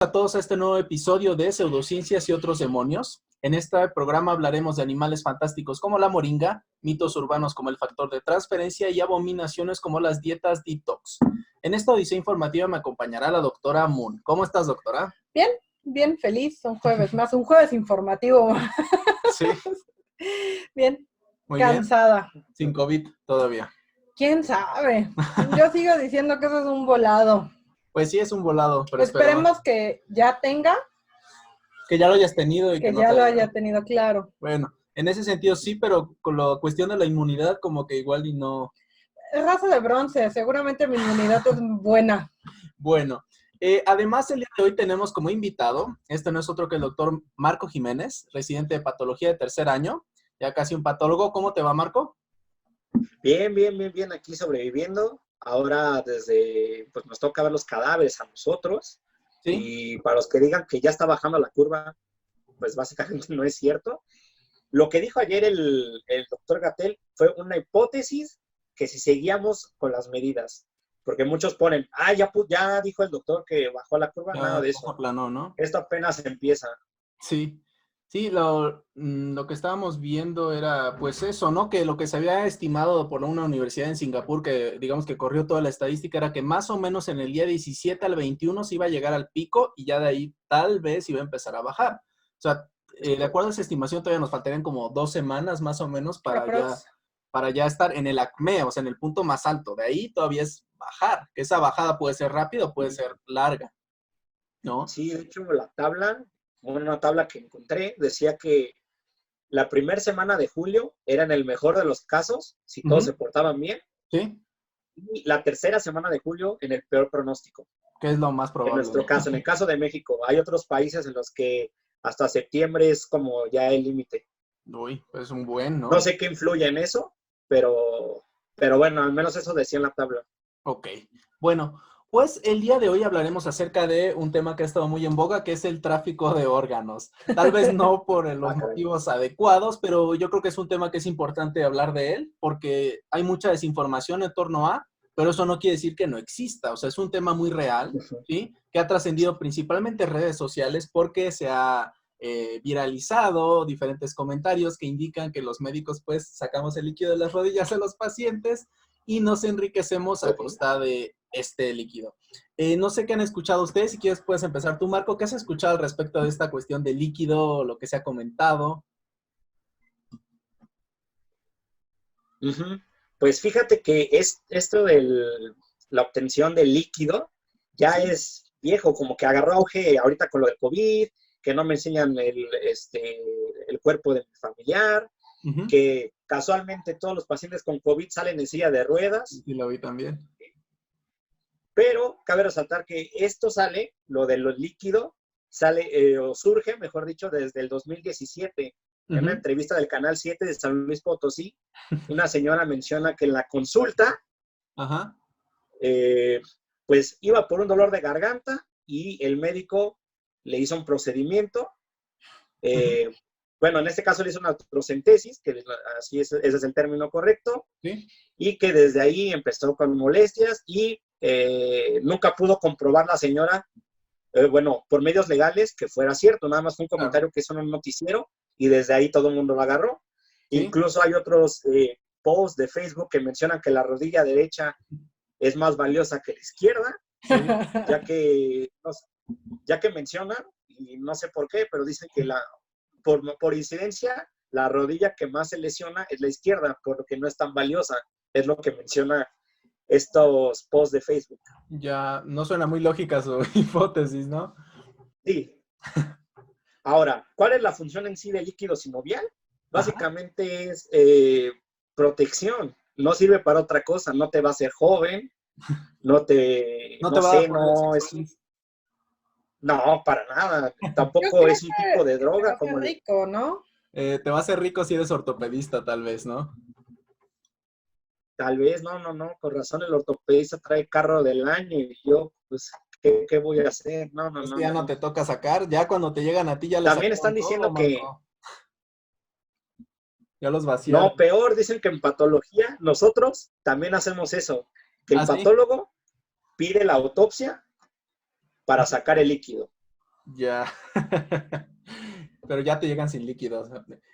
A todos a este nuevo episodio de Pseudociencias y otros demonios. En este programa hablaremos de animales fantásticos como la moringa, mitos urbanos como el factor de transferencia y abominaciones como las dietas detox. En esta odisea informativa me acompañará la doctora Moon. ¿Cómo estás, doctora? Bien, bien, feliz. Un jueves más, un jueves informativo. Sí. Bien, Muy cansada. bien. Sin COVID todavía. ¿Quién sabe? Yo sigo diciendo que eso es un volado. Pues sí, es un volado, pero Esperemos que ya tenga. Que ya lo hayas tenido y que no ya te lo haya haya tenido claro. Bueno, en ese sentido sí, pero con la cuestión de la inmunidad como que igual y no. Es raza de bronce, seguramente mi inmunidad es buena. Bueno, además el día de hoy tenemos como invitado, este no es otro que el doctor Marco Jiménez, residente de patología de tercer año, ya casi un patólogo. ¿Cómo te va, Marco? Bien, aquí sobreviviendo. Ahora pues nos toca ver los cadáveres a nosotros. ¿Sí? Y para los que digan que ya está bajando la curva, pues básicamente no es cierto. Lo que dijo ayer el doctor Gatell fue una hipótesis que si seguíamos con las medidas, porque muchos ponen, ya dijo el doctor que bajó la curva, Ya, nada de eso. plano, ¿no? Esto apenas empieza. Sí, sí, lo que estábamos viendo era pues eso, ¿no? Que lo que se había estimado por una universidad en Singapur, que digamos que corrió toda la estadística, era que más o menos en el día 17 al 21 se iba a llegar al pico y ya de ahí tal vez iba a empezar a bajar. O sea, de acuerdo a esa estimación todavía nos faltarían como 2 semanas más o menos para ya estar en el acme, o sea, en el punto más alto. De ahí todavía es bajar, que esa bajada puede ser rápida o puede ser larga, ¿no? Sí, de hecho una tabla que encontré, decía que la primera semana de julio era en el mejor de los casos, si todos se portaban bien. Sí. Y la tercera semana de julio en el peor pronóstico. ¿Qué es lo más probable? En nuestro caso, en el caso de México, hay otros países en los que hasta septiembre es como ya el límite. Uy, pues un buen, ¿no? No sé qué influye en eso, pero bueno, al menos eso decía en la tabla. Ok, bueno, pues el día de hoy hablaremos acerca de un tema que ha estado muy en boga, que es el tráfico de órganos. Tal vez no por los motivos adecuados, pero yo creo que es un tema que es importante hablar de él, porque hay mucha desinformación en torno a, pero eso no quiere decir que no exista. O sea, es un tema muy real, ¿sí? Que ha trascendido principalmente en redes sociales porque se ha viralizado diferentes comentarios que indican que los médicos pues sacamos el líquido de las rodillas a los pacientes y nos enriquecemos a costa de este líquido. No sé qué han escuchado ustedes, si quieres puedes empezar tú, Marco. ¿Qué has escuchado al respecto de esta cuestión del líquido, lo que se ha comentado? Pues fíjate que esto de la obtención del líquido ya es viejo, como que agarró auge ahorita con lo del COVID, que no me enseñan el cuerpo de mi familiar, que casualmente todos los pacientes con COVID salen en silla de ruedas. Sí, lo vi también. Pero cabe resaltar que esto sale, lo de los líquidos, o surge, mejor dicho, desde el 2017. En una entrevista del Canal 7 de San Luis Potosí, una señora menciona que en la consulta, pues iba por un dolor de garganta y el médico le hizo un procedimiento. Bueno, en este caso le hizo una artrocentesis, que ese es el término correcto, y que desde ahí empezó con molestias y nunca pudo comprobar la señora, bueno, por medios legales que fuera cierto, nada más fue un comentario que hizo en un noticiero y desde ahí todo el mundo lo agarró. Incluso hay otros posts de Facebook que mencionan que la rodilla derecha es más valiosa que la izquierda, ya que mencionan, y no sé por qué, pero dicen que por incidencia, la rodilla que más se lesiona es la izquierda, por lo que no es tan valiosa, es lo que menciona estos posts de Facebook. Ya, no suena muy lógica su hipótesis, ¿no? Sí. Ahora, ¿cuál es la función en sí del líquido sinovial? Básicamente es protección. No sirve para otra cosa, no te va a hacer joven, no para nada. Tampoco es un tipo de droga. Te va a hacer rico, ¿no? Te va a hacer rico si eres ortopedista, tal vez, ¿no? Tal vez, no. Con razón el ortopedista trae carro del año y yo, pues, ¿qué voy a hacer? No. Ya no te toca sacar, ya cuando te llegan a ti ya les también están diciendo todo, que ya los vaciaron. No, peor, dicen que en patología nosotros también hacemos eso, que el patólogo pide la autopsia para sacar el líquido. Ya. Pero ya te llegan sin líquidos.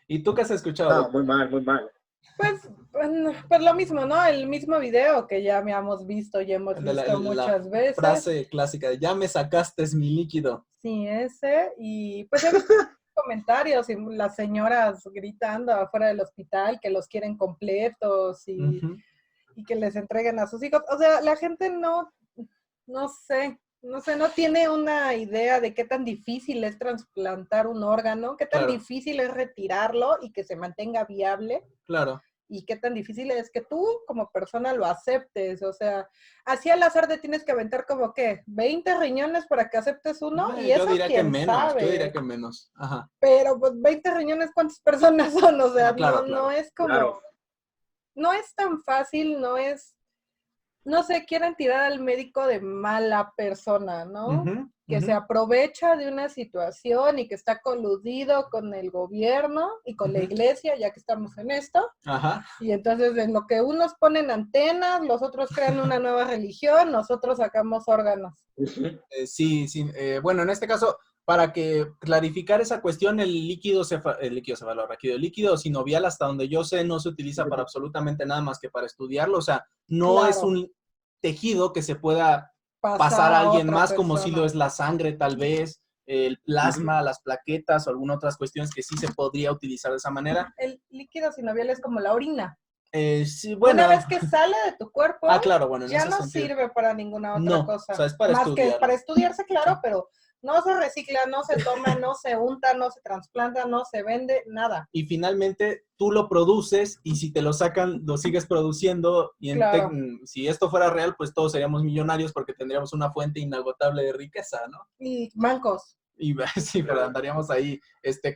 ¿Y tú qué has escuchado? No, muy mal, muy mal. Pues, bueno, pues lo mismo, ¿no? El mismo video que ya habíamos visto y hemos De visto muchas veces. frase clásica de ya me sacaste mi líquido. Sí, ese. Y pues he visto comentarios y las señoras gritando afuera del hospital que los quieren completos y que les entreguen a sus hijos. O sea, la gente no sé, no tiene una idea de qué tan difícil es trasplantar un órgano, qué tan Claro. difícil es retirarlo y que se mantenga viable. Claro. Y qué tan difícil es que tú como persona lo aceptes. O sea, así al azar te tienes que aventar como, ¿qué? 20 riñones para que aceptes uno. Y Yo eso diría que quién menos, sabe. yo diría que menos. Ajá. Pero pues 20 riñones, ¿cuántas personas son? O sea, Claro, no claro. es como, Claro. no es tan fácil, no sé, quieren tirar al médico de mala persona, ¿no? Que se aprovecha de una situación y que está coludido con el gobierno y con la iglesia, ya que estamos en esto. Ajá. Y entonces en lo que unos ponen antenas, los otros crean una nueva religión, nosotros sacamos órganos. Sí. Bueno, en este caso, para que clarificar esa cuestión, el líquido sinovial, hasta donde yo sé, no se utiliza para absolutamente nada más que para estudiarlo. O sea, no Claro. es un tejido que se pueda Pasar pasar a alguien otra más, como si persona. lo es la sangre, tal vez, el plasma, las plaquetas o algunas otras cuestiones que sí se podría utilizar de esa manera. El líquido sinovial es como la orina. Sí, bueno. Una vez que sale de tu cuerpo, claro, bueno, en ya ese no sentido. sirve para ninguna otra No, cosa. o sea, es para Más que estudiarlo. para estudiarse, claro, Sí. pero no se recicla, no se toma, no se unta, no se trasplanta, no se vende, nada. Y finalmente tú lo produces y si te lo sacan, lo sigues produciendo y Claro. si esto fuera real, pues todos seríamos millonarios porque tendríamos una fuente inagotable de riqueza, ¿no? Y mancos. Y sí, pero andaríamos ahí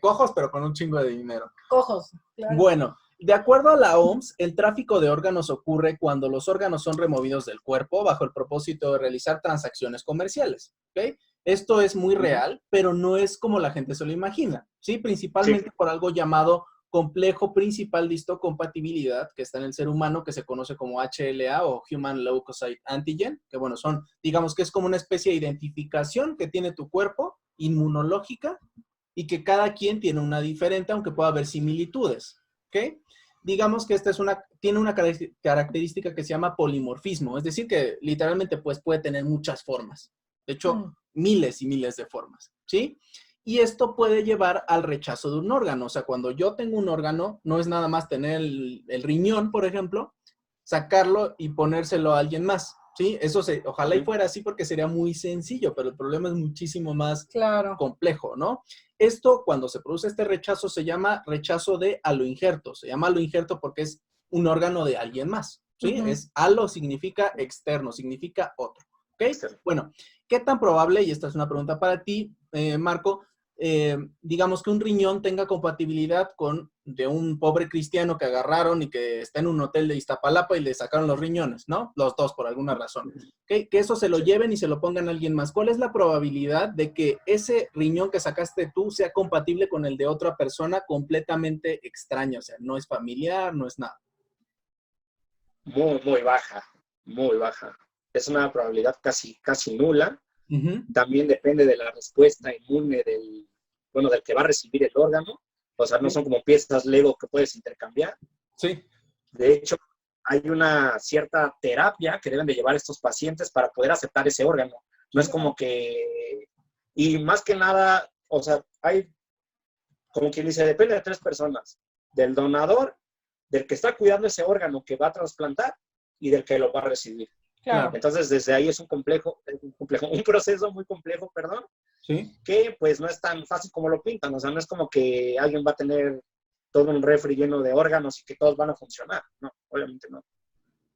cojos, pero con un chingo de dinero. Cojos, claro. Bueno, de acuerdo a la OMS, el tráfico de órganos ocurre cuando los órganos son removidos del cuerpo bajo el propósito de realizar transacciones comerciales, ¿ok? Esto es muy real, pero no es como la gente se lo imagina, ¿sí? Principalmente por algo llamado complejo principal de histocompatibilidad que está en el ser humano, que se conoce como HLA o Human Leukocyte Antigen, que bueno, digamos que es como una especie de identificación que tiene tu cuerpo, inmunológica, y que cada quien tiene una diferente, aunque pueda haber similitudes, ¿ok? Digamos que esta tiene una característica que se llama polimorfismo, es decir, que literalmente pues, puede tener muchas formas. De hecho, miles y miles de formas, ¿sí? Y esto puede llevar al rechazo de un órgano. O sea, cuando yo tengo un órgano, no es nada más tener el riñón, por ejemplo, sacarlo y ponérselo a alguien más, ¿sí? Eso ojalá y fuera así porque sería muy sencillo, pero el problema es muchísimo más complejo, ¿no? Esto, cuando se produce este rechazo, se llama rechazo de aloinjerto. Se llama aloinjerto porque es un órgano de alguien más, ¿sí? Alo significa externo, significa otro, ¿ok? Bueno, ¿qué tan probable, y esta es una pregunta para ti, Marco, digamos que un riñón tenga compatibilidad de un pobre cristiano que agarraron y que está en un hotel de Iztapalapa y le sacaron los riñones, ¿no? Los dos por alguna razón. ¿Okay? Que eso se lo lleven y se lo pongan a alguien más. ¿Cuál es la probabilidad de que ese riñón que sacaste tú sea compatible con el de otra persona completamente extraña? O sea, no es familiar, no es nada. Muy, muy baja, muy baja. Es una probabilidad casi nula. También depende de la respuesta inmune del que va a recibir el órgano. O sea, no son como piezas Lego que puedes intercambiar. Sí. De hecho, hay una cierta terapia que deben de llevar estos pacientes para poder aceptar ese órgano. No es como que... Y más que nada, o sea, hay, como quien dice, depende de 3 personas. Del donador, del que está cuidando ese órgano que va a trasplantar y del que lo va a recibir. Claro. Entonces, desde ahí es un proceso muy complejo, ¿sí? Que pues no es tan fácil como lo pintan. O sea, no es como que alguien va a tener todo un refri lleno de órganos y que todos van a funcionar. No, obviamente no.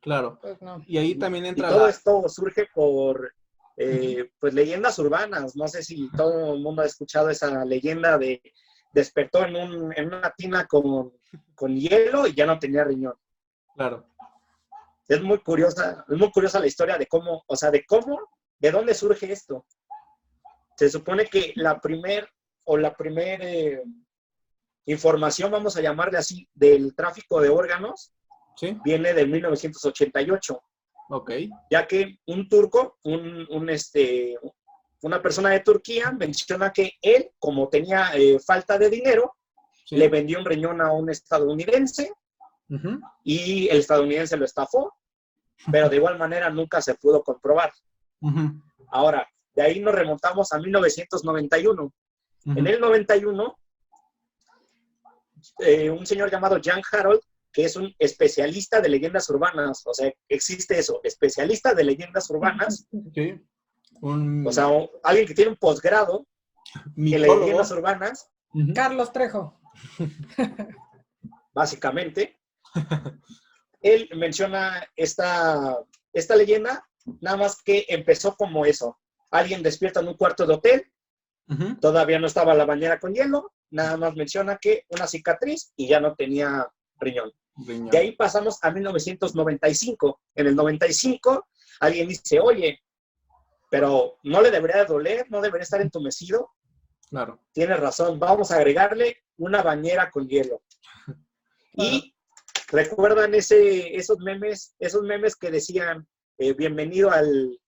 Claro. Pues no. Y ahí también entra y todo esto surge por pues leyendas urbanas. No sé si todo el mundo ha escuchado esa leyenda de despertó en una tina con hielo y ya no tenía riñón. Claro. Es muy curiosa la historia de cómo, de dónde surge esto. Se supone que la primer información, vamos a llamarle así, del tráfico de órganos, ¿sí? Viene de 1988. Ok. Ya que un turco, un una persona de Turquía menciona que él, como tenía falta de dinero, sí, le vendió un riñón a un estadounidense y el estadounidense lo estafó, pero de igual manera nunca se pudo comprobar. Ahora, de ahí nos remontamos a 1991. En el 91, un señor llamado Jan Harold, que es un especialista de leyendas urbanas, o sea, existe eso, especialista de leyendas urbanas, okay, o sea, alguien que tiene un posgrado en leyendas urbanas. Carlos Trejo. Básicamente, él menciona esta leyenda, nada más que empezó como eso. Alguien despierta en un cuarto de hotel, todavía no estaba la bañera con hielo, nada más menciona que una cicatriz y ya no tenía riñón. De ahí pasamos a 1995. En el 95, alguien dice, oye, pero no le debería doler, no debería estar entumecido. Claro. Tienes razón, vamos a agregarle una bañera con hielo. Claro. Y recuerdan esos memes que decían bienvenido al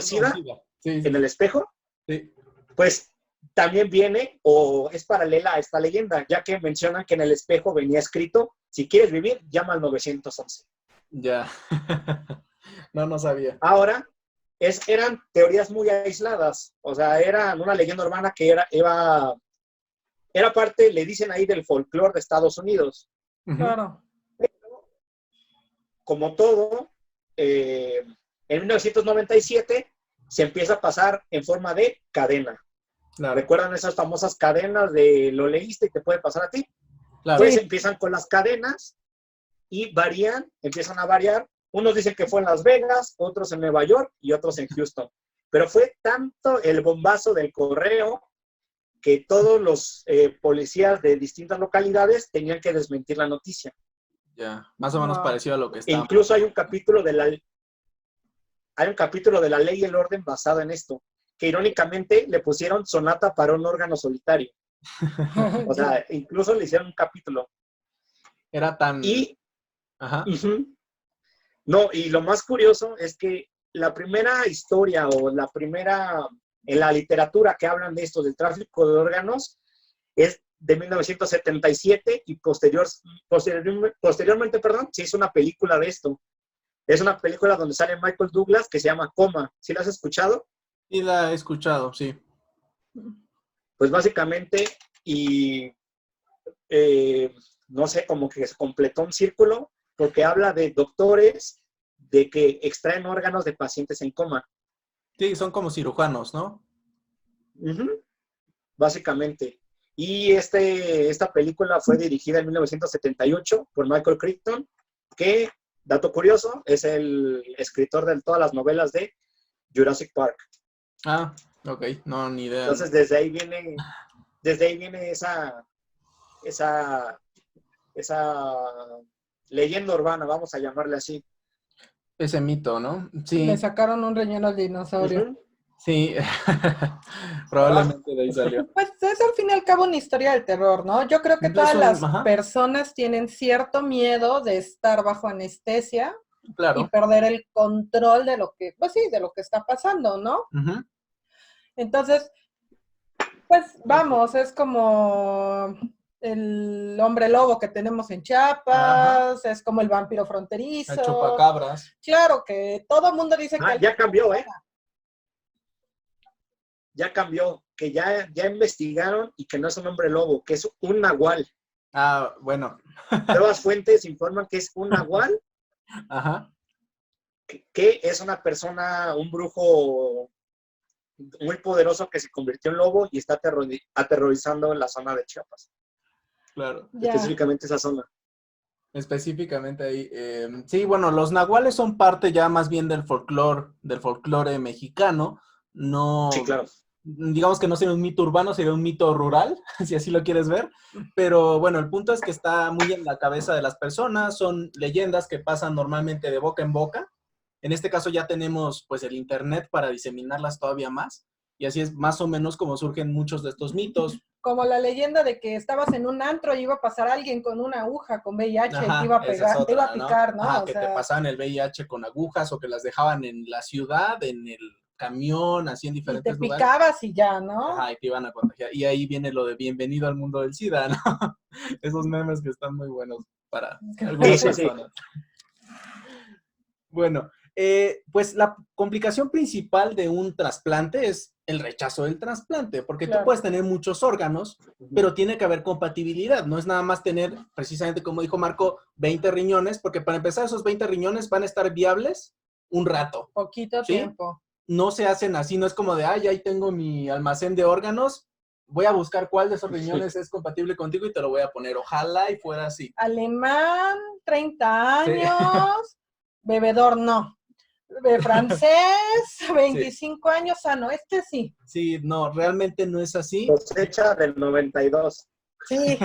SIDA, sí. En el espejo. Sí. Pues también viene o es paralela a esta leyenda, ya que mencionan que en el espejo venía escrito, si quieres vivir, llama al 911. Ya. No sabía. Ahora, eran teorías muy aisladas, o sea, eran una leyenda urbana que era parte, le dicen ahí, del folclore de Estados Unidos. Claro. Pero, como todo, en 1997 se empieza a pasar en forma de cadena. Claro. ¿Recuerdan esas famosas cadenas de lo leíste y te puede pasar a ti? Claro. Pues empiezan con las cadenas y empiezan a variar. Unos dicen que fue en Las Vegas, otros en Nueva York y otros en Houston. Pero fue tanto el bombazo del correo que todos los policías de distintas localidades tenían que desmentir la noticia. Ya, más o menos parecido a lo que está. Incluso hay un capítulo de la Ley y el Orden basado en esto, que irónicamente le pusieron sonata para un órgano solitario. O sea, incluso le hicieron un capítulo. Era tan... Ajá. No, y lo más curioso es que la primera historia o la primera en la literatura que hablan de esto, del tráfico de órganos, es de 1977 y posteriormente, se hizo una película de esto. Es una película donde sale Michael Douglas que se llama Coma. ¿Sí la has escuchado? Sí, la he escuchado, sí. Pues básicamente, no sé, como que se completó un círculo, porque habla de doctores de que extraen órganos de pacientes en coma. Sí, son como cirujanos, ¿no? Básicamente. Y esta película fue dirigida en 1978 por Michael Crichton, que, dato curioso, es el escritor de todas las novelas de Jurassic Park. Ah, ok, no, ni idea. Entonces, desde ahí viene esa leyenda urbana, vamos a llamarle así. Ese mito, ¿no? Sí. Le sacaron un riñón al dinosaurio. Sí, probablemente de ahí salió. Pues es al fin y al cabo una historia del terror, ¿no? Yo creo que todas las personas tienen cierto miedo de estar bajo anestesia, claro, y perder el control de lo que, pues sí, de lo que está pasando, ¿no? Entonces, pues vamos, es como el hombre lobo que tenemos en Chiapas, es como el vampiro fronterizo. El chupacabras. Claro, que todo el mundo dice que... Ya cambió, Ya cambió, que ya investigaron y que no es un hombre lobo, que es un nahual. Ah, bueno. Nuevas fuentes informan que es un nahual, que es una persona, un brujo muy poderoso que se convirtió en lobo y está aterrorizando en la zona de Chiapas. Claro. Específicamente esa zona. Específicamente ahí. Sí, bueno, los nahuales son parte ya más bien del folclore mexicano. No, sí, claro. Digamos que no sería un mito urbano, sería un mito rural, si así lo quieres ver. Pero bueno, el punto es que está muy en la cabeza de las personas. Son leyendas que pasan normalmente de boca en boca. En este caso ya tenemos pues el internet para diseminarlas todavía más. Y así es más o menos como surgen muchos de estos mitos. Como la leyenda de que estabas en un antro y iba a pasar alguien con una aguja con VIH y te iba a pegar, te iba a picar, ¿no? Que te pasaban el VIH con agujas o que las dejaban en la ciudad, en el camión, así en Y diferentes te lugares. picabas y ya, ¿no? Ajá, y te iban a contagiar. Y ahí viene lo de bienvenido al mundo del SIDA, ¿no? Esos memes que están muy buenos para algunas personas. Bueno, pues la complicación principal de un trasplante es el rechazo del trasplante, porque tú puedes tener muchos órganos, pero tiene que haber compatibilidad. No es nada más tener, precisamente como dijo Marco, 20 riñones, porque para empezar esos 20 riñones van a estar viables un rato. Poquito tiempo. No se hacen así, no es como de, ay, ahí tengo mi almacén de órganos, voy a buscar cuál de esos riñones es compatible contigo y te lo voy a poner. Ojalá y fuera así. Alemán, 30 años, bebedor no. De francés, 25 años sano, este sí. Sí, no, realmente no es así. Cosecha del 92. Sí.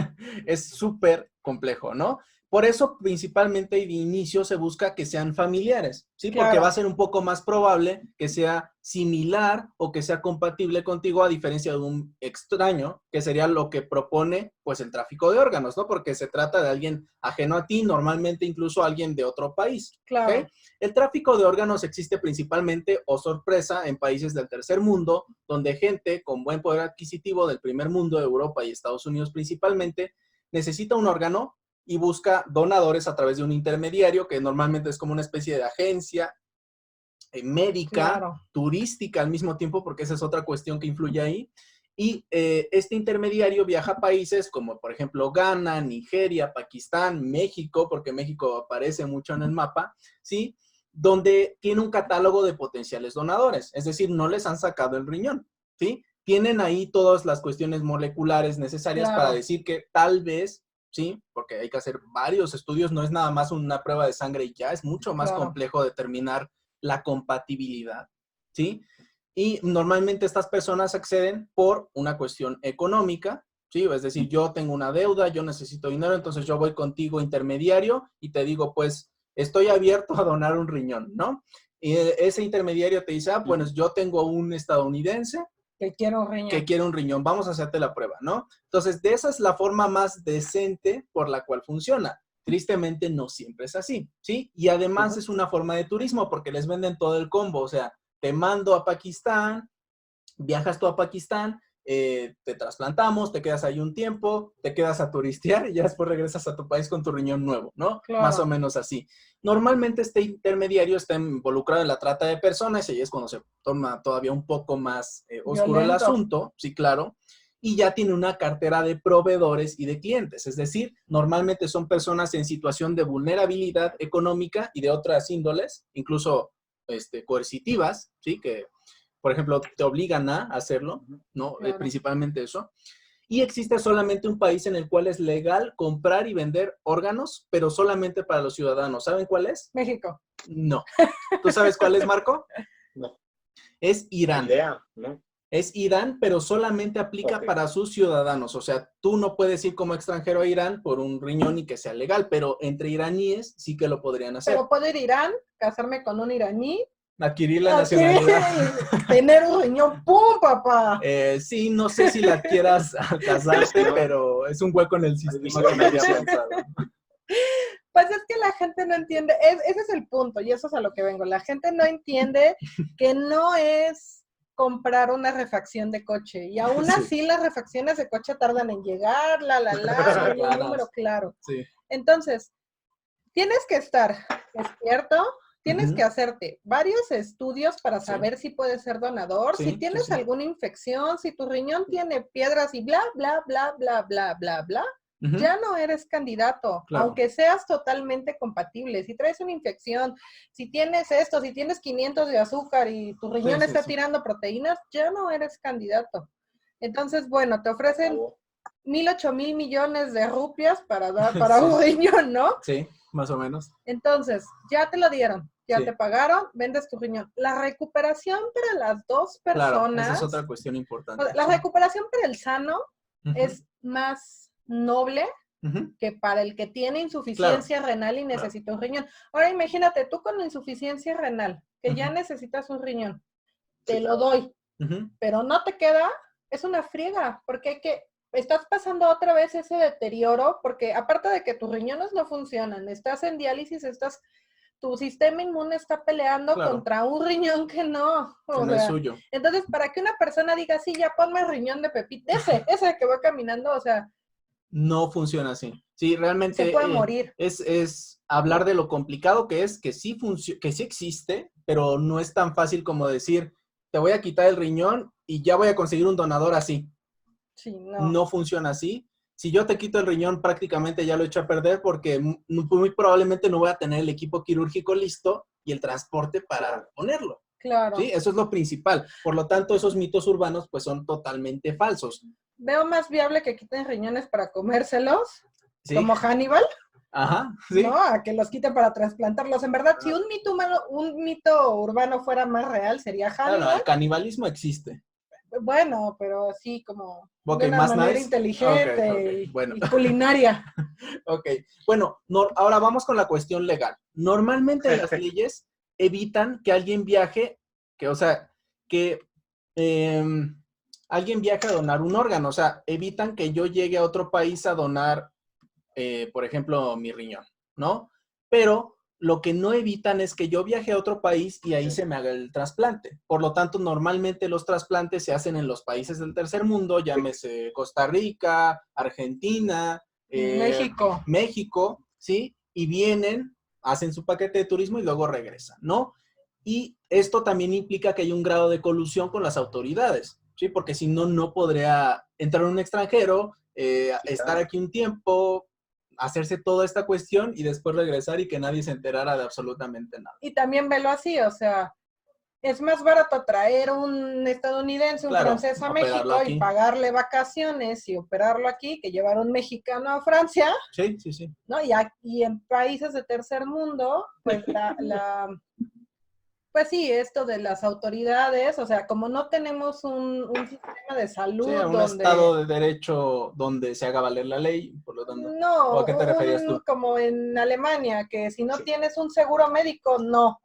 Es súper complejo, ¿no? Por eso, principalmente, de inicio se busca que sean familiares, ¿sí? Claro. Porque va a ser un poco más probable que sea similar o que sea compatible contigo, a diferencia de un extraño, que sería lo que propone, pues, el tráfico de órganos, ¿no? Porque se trata de alguien ajeno a ti, normalmente incluso alguien de otro país. Claro. ¿Okay? El tráfico de órganos existe principalmente, o sorpresa, en países del tercer mundo, donde gente con buen poder adquisitivo del primer mundo, Europa y Estados Unidos principalmente, necesita un órgano y busca donadores a través de un intermediario, que normalmente es como una especie de agencia médica, turística al mismo tiempo, porque esa es otra cuestión que influye ahí. Y este intermediario viaja a países como, por ejemplo, Ghana, Nigeria, Pakistán, México, porque México aparece mucho en el mapa, ¿sí? Donde tiene un catálogo de potenciales donadores, es decir, no les han sacado el riñón, ¿sí? Tienen ahí todas las cuestiones moleculares necesarias para decir que tal vez, ¿sí? Porque hay que hacer varios estudios, no es nada más una prueba de sangre y ya, es mucho más complejo determinar la compatibilidad, ¿sí? Y normalmente estas personas acceden por una cuestión económica, ¿sí? Es decir, yo tengo una deuda, yo necesito dinero, entonces yo voy contigo intermediario y te digo, pues, estoy abierto a donar un riñón, ¿no? Y ese intermediario te dice, ah, pues yo tengo un estadounidense que quiere un riñón. Que quiere un riñón, vamos a hacerte la prueba, ¿no? Entonces, de esa es la forma más decente por la cual funciona. Tristemente, no siempre es así, ¿sí? Y además es una forma de turismo porque les venden todo el combo, o sea, te mando a Pakistán, viajas tú a Pakistán, te trasplantamos, te quedas ahí un tiempo, te quedas a turistear y ya después regresas a tu país con tu riñón nuevo, ¿no? Claro. Más o menos así. Normalmente este intermediario está involucrado en la trata de personas y ahí es cuando se toma todavía un poco más oscuro el asunto, sí, claro, y ya tiene una cartera de proveedores y de clientes, es decir, normalmente son personas en situación de vulnerabilidad económica y de otras índoles, incluso coercitivas, ¿sí? Que por ejemplo, te obligan a hacerlo, ¿no? Claro. Principalmente eso. Y existe solamente un país en el cual es legal comprar y vender órganos, pero solamente para los ciudadanos. ¿Saben cuál es? México. No. ¿Tú sabes cuál es, Marco? No. Es Irán. Idea, ¿no? Es Irán, pero solamente aplica para sus ciudadanos. O sea, tú no puedes ir como extranjero a Irán por un riñón y que sea legal, pero entre iraníes sí que lo podrían hacer. Pero puedo ir a Irán, casarme con un iraní, adquirir la nacionalidad. Tener un riñón, ¡pum, papá! Sí, no sé si la quieras casarte, pero es un hueco en el sistema que nadie ha pensado. Pues es que la gente no entiende, ese es el punto, y eso es a lo que vengo. La gente no entiende que no es comprar una refacción de coche, y aún así las refacciones de coche tardan en llegar, el número claro. Sí. Entonces, tienes que estar despierto, tienes que hacerte varios estudios para saber si puedes ser donador, si tienes alguna infección, si tu riñón tiene piedras y bla, bla, bla, bla, bla, bla, bla, ya no eres candidato, aunque seas totalmente compatible. Si traes una infección, si tienes esto, si tienes 500 de azúcar y tu riñón está tirando proteínas, ya no eres candidato. Entonces, bueno, te ofrecen 1,000-8,000 millones de rupias para dar para un riñón, ¿no? Sí, más o menos. Entonces, ya te lo dieron, ya te pagaron, vendes tu riñón. La recuperación para las dos personas... Claro, esa es otra cuestión importante. La recuperación para el sano es más noble que para el que tiene insuficiencia renal y necesita un riñón. Ahora imagínate, tú con insuficiencia renal, que ya necesitas un riñón, te lo doy, pero no te queda, es una friega, porque estás pasando otra vez ese deterioro, porque aparte de que tus riñones no funcionan, estás en diálisis, tu sistema inmune está peleando contra un riñón que no. Que no es suyo. Entonces, para que una persona diga, sí, ya ponme el riñón de Pepita, ese que va caminando, o sea... No funciona así. Sí, realmente... Se puede morir. Es hablar de lo complicado que es, que sí existe, pero no es tan fácil como decir, te voy a quitar el riñón y ya voy a conseguir un donador así. Sí, no. No funciona así. Si yo te quito el riñón, prácticamente ya lo he hecho a perder porque muy probablemente no voy a tener el equipo quirúrgico listo y el transporte para ponerlo. Claro. Sí, eso es lo principal. Por lo tanto, esos mitos urbanos pues son totalmente falsos. Veo más viable que quiten riñones para comérselos, ¿sí? Como Hannibal. Ajá, sí. No, a que los quiten para trasplantarlos. En verdad, si un mito urbano fuera más real, sería Hannibal. Claro, el canibalismo existe. Bueno, pero sí como okay, de una más manera nice. inteligente bueno. y culinaria. Ok, bueno, ahora vamos con la cuestión legal. Normalmente las leyes evitan que alguien viaje, que alguien viaje a donar un órgano, o sea, evitan que yo llegue a otro país a donar, por ejemplo, mi riñón, ¿no? Pero lo que no evitan es que yo viaje a otro país y ahí se me haga el trasplante. Por lo tanto, normalmente los trasplantes se hacen en los países del tercer mundo, llámese Costa Rica, Argentina, México, ¿sí? Y vienen, hacen su paquete de turismo y luego regresan, ¿no? Y esto también implica que hay un grado de colusión con las autoridades, ¿sí? Porque si no, no podría entrar un extranjero, estar aquí un tiempo, hacerse toda esta cuestión y después regresar y que nadie se enterara de absolutamente nada. Y también velo así, o sea, es más barato traer un estadounidense, un francés a México y pagarle vacaciones y operarlo aquí que llevar un mexicano a Francia. Sí, sí, sí. ¿No? Y en países de tercer mundo, pues pues sí, esto de las autoridades, o sea, como no tenemos un sistema de salud. Sí, un estado de derecho donde se haga valer la ley, por lo tanto. No, ¿o a qué te referías tú? Como en Alemania, que si no tienes un seguro médico, no.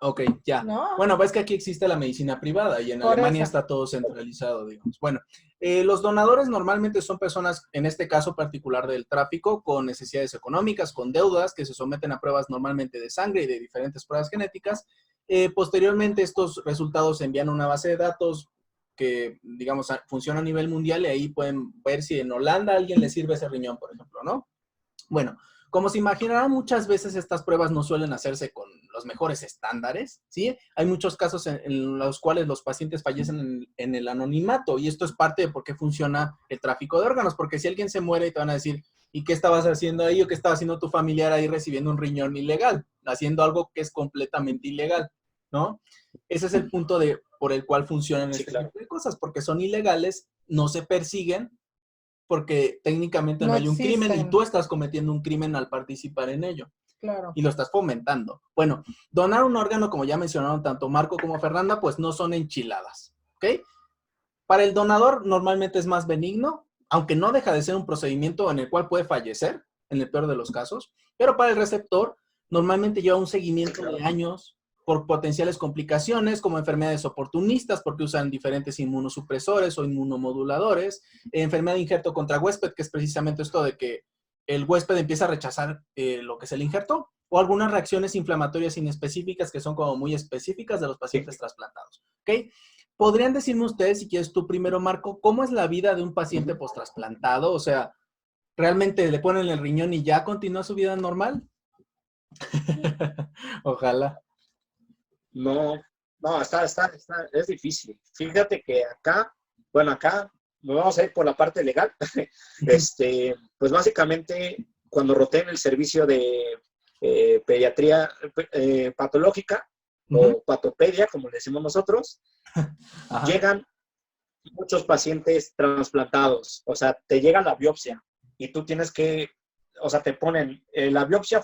Ok, ya. ¿No? Bueno, ves que aquí existe la medicina privada y en Alemania está todo centralizado, digamos. Bueno, los donadores normalmente son personas, en este caso particular del tráfico, con necesidades económicas, con deudas, que se someten a pruebas normalmente de sangre y de diferentes pruebas genéticas. Posteriormente, estos resultados se envían a una base de datos que, digamos, funciona a nivel mundial y ahí pueden ver si en Holanda a alguien le sirve ese riñón, por ejemplo, ¿no? Bueno, como se imaginarán, muchas veces estas pruebas no suelen hacerse con los mejores estándares, ¿sí? Hay muchos casos en los cuales los pacientes fallecen en el anonimato y esto es parte de por qué funciona el tráfico de órganos, porque si alguien se muere y te van a decir, ¿y qué estabas haciendo ahí o qué estaba haciendo tu familiar ahí recibiendo un riñón ilegal? Haciendo algo que es completamente ilegal, ¿no? Ese es el punto por el cual funcionan este tipo de cosas, porque son ilegales, no se persiguen, porque técnicamente no hay un crimen y tú estás cometiendo un crimen al participar en ello. Claro. Y lo estás fomentando. Bueno, donar un órgano, como ya mencionaron tanto Marco como Fernanda, pues no son enchiladas, ¿ok? Para el donador normalmente es más benigno, aunque no deja de ser un procedimiento en el cual puede fallecer, en el peor de los casos, pero para el receptor normalmente lleva un seguimiento de años por potenciales complicaciones como enfermedades oportunistas porque usan diferentes inmunosupresores o inmunomoduladores, enfermedad de injerto contra huésped, que es precisamente esto de que el huésped empieza a rechazar lo que se le injertó, o algunas reacciones inflamatorias inespecíficas que son como muy específicas de los pacientes trasplantados, ¿ok? ¿Podrían decirme ustedes, si quieres tú primero, Marco, cómo es la vida de un paciente post-trasplantado? O sea, ¿realmente le ponen el riñón y ya continúa su vida normal? Ojalá. No, es difícil. Fíjate que acá nos vamos a ir por la parte legal. Pues básicamente, cuando roté en el servicio de pediatría patológica, o patopedia, como le decimos nosotros, llegan muchos pacientes trasplantados. O sea, te llega la biopsia y tú tienes que, o sea, te ponen, la biopsia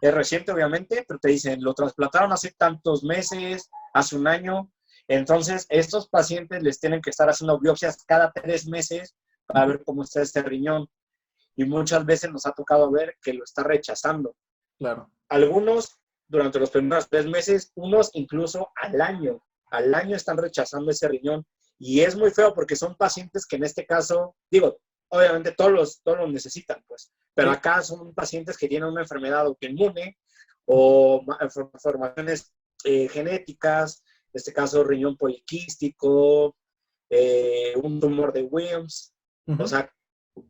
es reciente, obviamente, pero te dicen, lo trasplantaron hace tantos meses, hace un año. Entonces, estos pacientes les tienen que estar haciendo biopsias cada 3 meses para ver cómo está este riñón. Y muchas veces nos ha tocado ver que lo está rechazando. Claro. Algunos, durante los primeros 3 meses, unos incluso al año están rechazando ese riñón. Y es muy feo porque son pacientes que en este caso, digo, obviamente todos los necesitan, pues. Pero acá son pacientes que tienen una enfermedad autoinmune o formaciones genéticas, en este caso riñón poliquístico, un tumor de Wilms. O sea,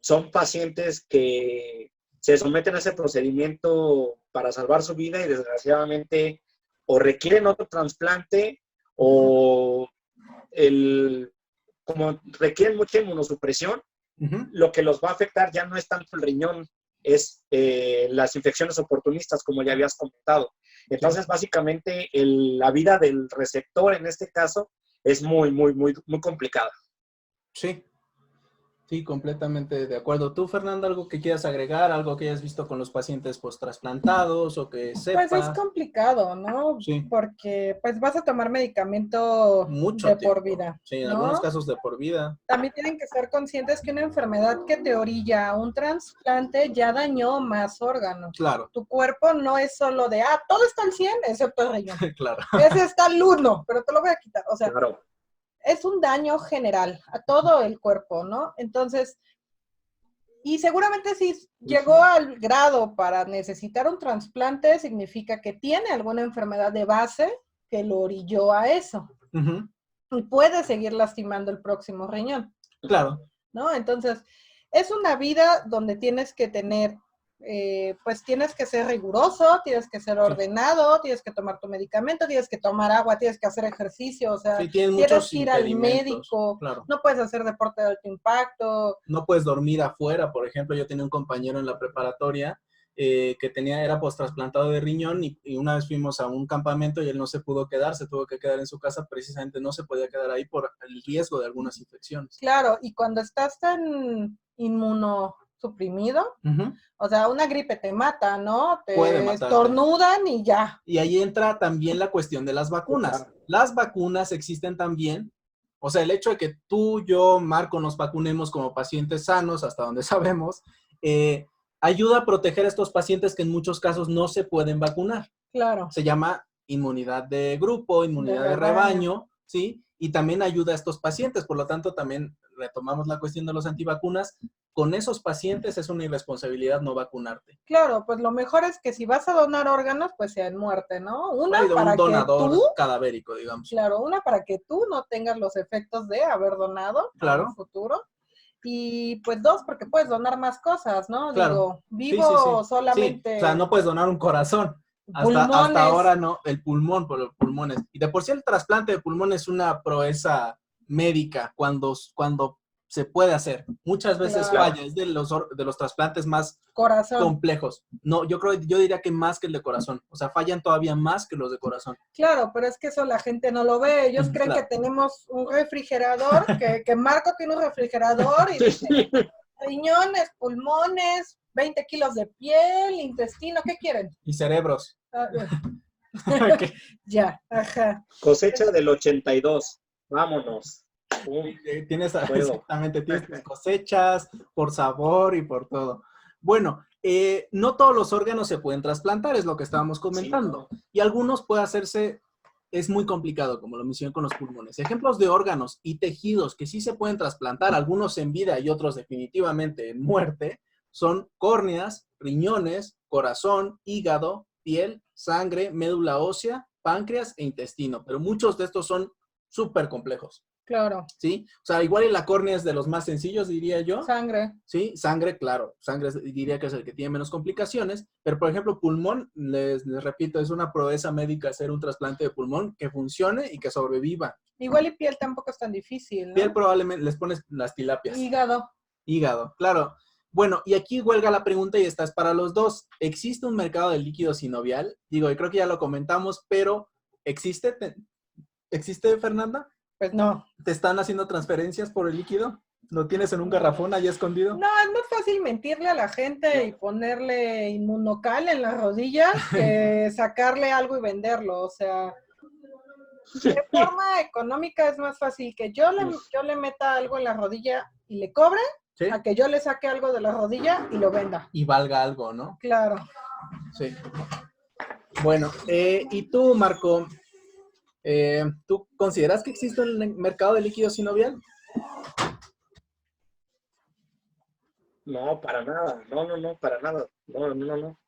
son pacientes que se someten a ese procedimiento para salvar su vida y desgraciadamente o requieren otro trasplante o como requieren mucha inmunosupresión, lo que los va a afectar ya no es tanto el riñón, es las infecciones oportunistas, como ya habías comentado. Entonces, básicamente, la vida del receptor en este caso es muy, muy, muy, muy complicada. Sí. Sí, completamente de acuerdo. ¿Tú, Fernanda, algo que quieras agregar, algo que hayas visto con los pacientes post-trasplantados o que sepas? Pues es complicado, ¿no? Sí. Porque pues vas a tomar medicamento Mucho de tiempo. por vida. Sí, en ¿no? algunos casos de por vida. También tienen que ser conscientes que una enfermedad que te orilla a un trasplante ya dañó más órganos. Claro. Tu cuerpo no es solo de, todo está al 100, excepto el riñón. Claro. Ese está al 1, pero te lo voy a quitar. O sea, claro. Es un daño general a todo el cuerpo, ¿no? Entonces, y seguramente si llegó al grado para necesitar un trasplante, significa que tiene alguna enfermedad de base que lo orilló a eso. Y puede seguir lastimando el próximo riñón. Claro. ¿No? Entonces, es una vida donde tienes que tener, pues tienes que ser riguroso, tienes que ser ordenado, tienes que tomar tu medicamento, tienes que tomar agua, tienes que hacer ejercicio, o sea, tienes que ir al médico, claro. No puedes hacer deporte de alto impacto. No puedes dormir afuera, por ejemplo, yo tenía un compañero en la preparatoria que era post-trasplantado de riñón y una vez fuimos a un campamento y él no se pudo quedar, se tuvo que quedar en su casa, precisamente no se podía quedar ahí por el riesgo de algunas infecciones. Claro, y cuando estás tan inmunosuprimido, o sea, una gripe te mata, ¿no? Te estornudan y ya. Y ahí entra también la cuestión de las vacunas. Las vacunas existen también, o sea, el hecho de que tú, yo, Marco, nos vacunemos como pacientes sanos, hasta donde sabemos, ayuda a proteger a estos pacientes que en muchos casos no se pueden vacunar. Claro. Se llama inmunidad de grupo, inmunidad de rebaño, ¿sí? Y también ayuda a estos pacientes, por lo tanto, también retomamos la cuestión de los antivacunas. Con esos pacientes es una irresponsabilidad no vacunarte. Claro, pues lo mejor es que si vas a donar órganos, pues sea en muerte, ¿no? Una para un donador cadavérico, digamos. Claro, una para que tú no tengas los efectos de haber donado en el futuro. Y pues dos, porque puedes donar más cosas, ¿no? Claro. Vivo solamente... Sí. O sea, no puedes donar un corazón. Hasta ahora no, el pulmón, por los pulmones. Y de por sí el trasplante de pulmón es una proeza médica cuando se puede hacer. Muchas veces falla, es de los trasplantes más complejos. No, yo diría que más que el de corazón. O sea, fallan todavía más que los de corazón. Claro, pero es que eso la gente no lo ve. Ellos creen que tenemos un refrigerador, que Marco tiene un refrigerador y dice, riñones, pulmones, 20 kilos de piel, intestino, ¿qué quieren? Y cerebros. Okay. Ya, ajá. Cosecha del 82. Vámonos. Exactamente, tienes cosechas por sabor y por todo. Bueno, no todos los órganos se pueden trasplantar, es lo que estábamos comentando. Sí, no. Y algunos puede hacerse, es muy complicado, como lo mencioné con los pulmones. Ejemplos de órganos y tejidos que sí se pueden trasplantar, algunos en vida y otros definitivamente en muerte, son córneas, riñones, corazón, hígado, piel, sangre, médula ósea, páncreas e intestino. Pero muchos de estos son súper complejos. Claro. ¿Sí? O sea, igual la córnea es de los más sencillos, diría yo. Sangre. Sí, sangre, claro. Sangre diría que es el que tiene menos complicaciones. Pero, por ejemplo, pulmón, les repito, es una proeza médica hacer un trasplante de pulmón que funcione y que sobreviva. Igual y piel tampoco es tan difícil, ¿no? Piel probablemente les pones las tilapias. Hígado, claro. Bueno, y aquí huelga la pregunta y esta es para los dos. ¿Existe un mercado de líquido sinovial? Digo, y creo que ya lo comentamos, pero ¿existe, Fernanda? Pues no. ¿Te están haciendo transferencias por el líquido? ¿Lo tienes en un garrafón ahí escondido? No, es más fácil mentirle a la gente y ponerle inmunocal en las rodillas que sacarle algo y venderlo. O sea, de forma económica es más fácil que yo le meta algo en la rodilla y le cobre, ¿sí?, a que yo le saque algo de la rodilla y lo venda. Y valga algo, ¿no? Claro. Sí. Bueno, ¿y tú, Marco? ¿Tú consideras que existe un mercado de líquido sinovial? No, para nada. No, para nada. No.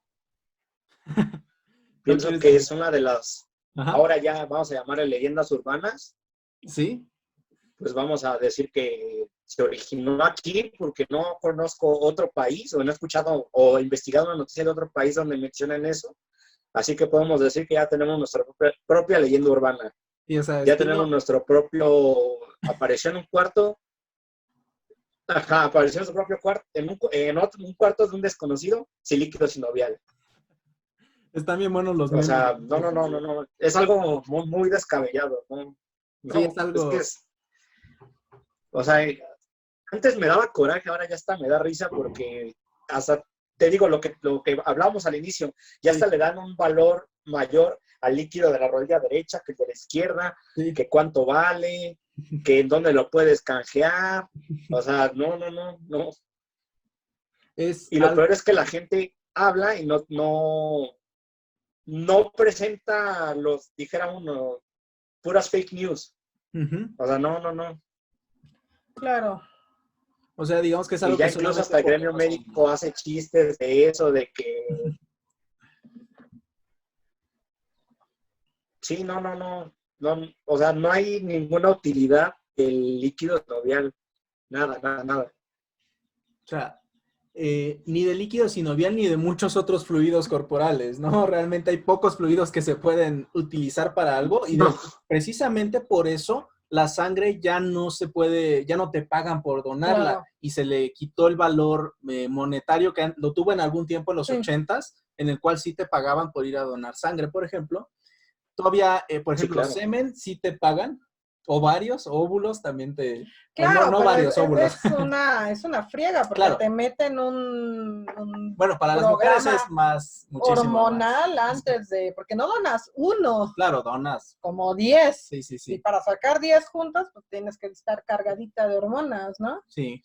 pienso que es una de las, Ajá. ahora ya vamos a llamarle leyendas urbanas. Sí. Pues vamos a decir que se originó aquí porque no conozco otro país o no he escuchado o investigado una noticia de otro país donde mencionen eso. Así que podemos decir que ya tenemos nuestra propia leyenda urbana. Y, o sea, Ya tenemos nuestro propio, apareció en un cuarto, ajá, apareció en su propio cuarto, un cuarto de un desconocido sin líquido sinovial. Están bien buenos los O memes. sea, no, es algo muy, muy descabellado, ¿no? Sí, es algo... que es, o sea, antes me daba coraje, ahora ya está, me da risa porque hasta, te digo lo que hablábamos al inicio, ya hasta le dan un valor mayor al líquido de la rodilla derecha que de la izquierda, que cuánto vale, que en dónde lo puedes canjear, o sea, no. Y lo peor es que la gente habla y no presenta dijera uno, puras fake news. O sea, no. Claro. O sea, digamos que es algo y ya que incluso hasta el gremio médico hace chistes de eso, de que... Sí, no. O sea, no hay ninguna utilidad del líquido sinovial. Nada. O sea, ni de líquido sinovial ni de muchos otros fluidos corporales, ¿no? Realmente hay pocos fluidos que se pueden utilizar para algo y precisamente por eso la sangre ya no se puede, ya no te pagan por donarla y se le quitó el valor monetario que lo tuvo en algún tiempo en los 80s, en el cual sí te pagaban por ir a donar sangre, por ejemplo. Todavía, por ejemplo, semen sí te pagan, ovarios, óvulos también te... Claro, no varios óvulos. Es una friega porque te meten un bueno, para las mujeres es muchísimo hormonal más. Antes de, porque no donas uno. Claro, donas. Como 10. Sí. Y para sacar 10 juntas, pues tienes que estar cargadita de hormonas, ¿no? Sí,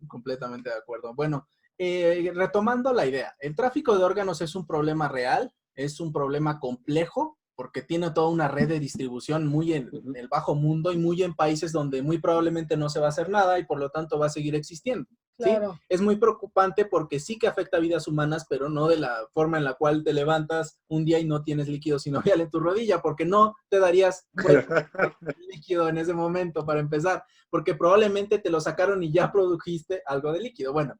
completamente de acuerdo. Bueno, retomando la idea, el tráfico de órganos es un problema real, es un problema complejo, porque tiene toda una red de distribución muy en el bajo mundo y muy en países donde muy probablemente no se va a hacer nada y por lo tanto va a seguir existiendo. Claro. ¿Sí? Es muy preocupante porque sí que afecta a vidas humanas, pero no de la forma en la cual te levantas un día y no tienes líquido sinovial en tu rodilla, porque no te darías líquido en ese momento para empezar, porque probablemente te lo sacaron y ya produjiste algo de líquido. Bueno,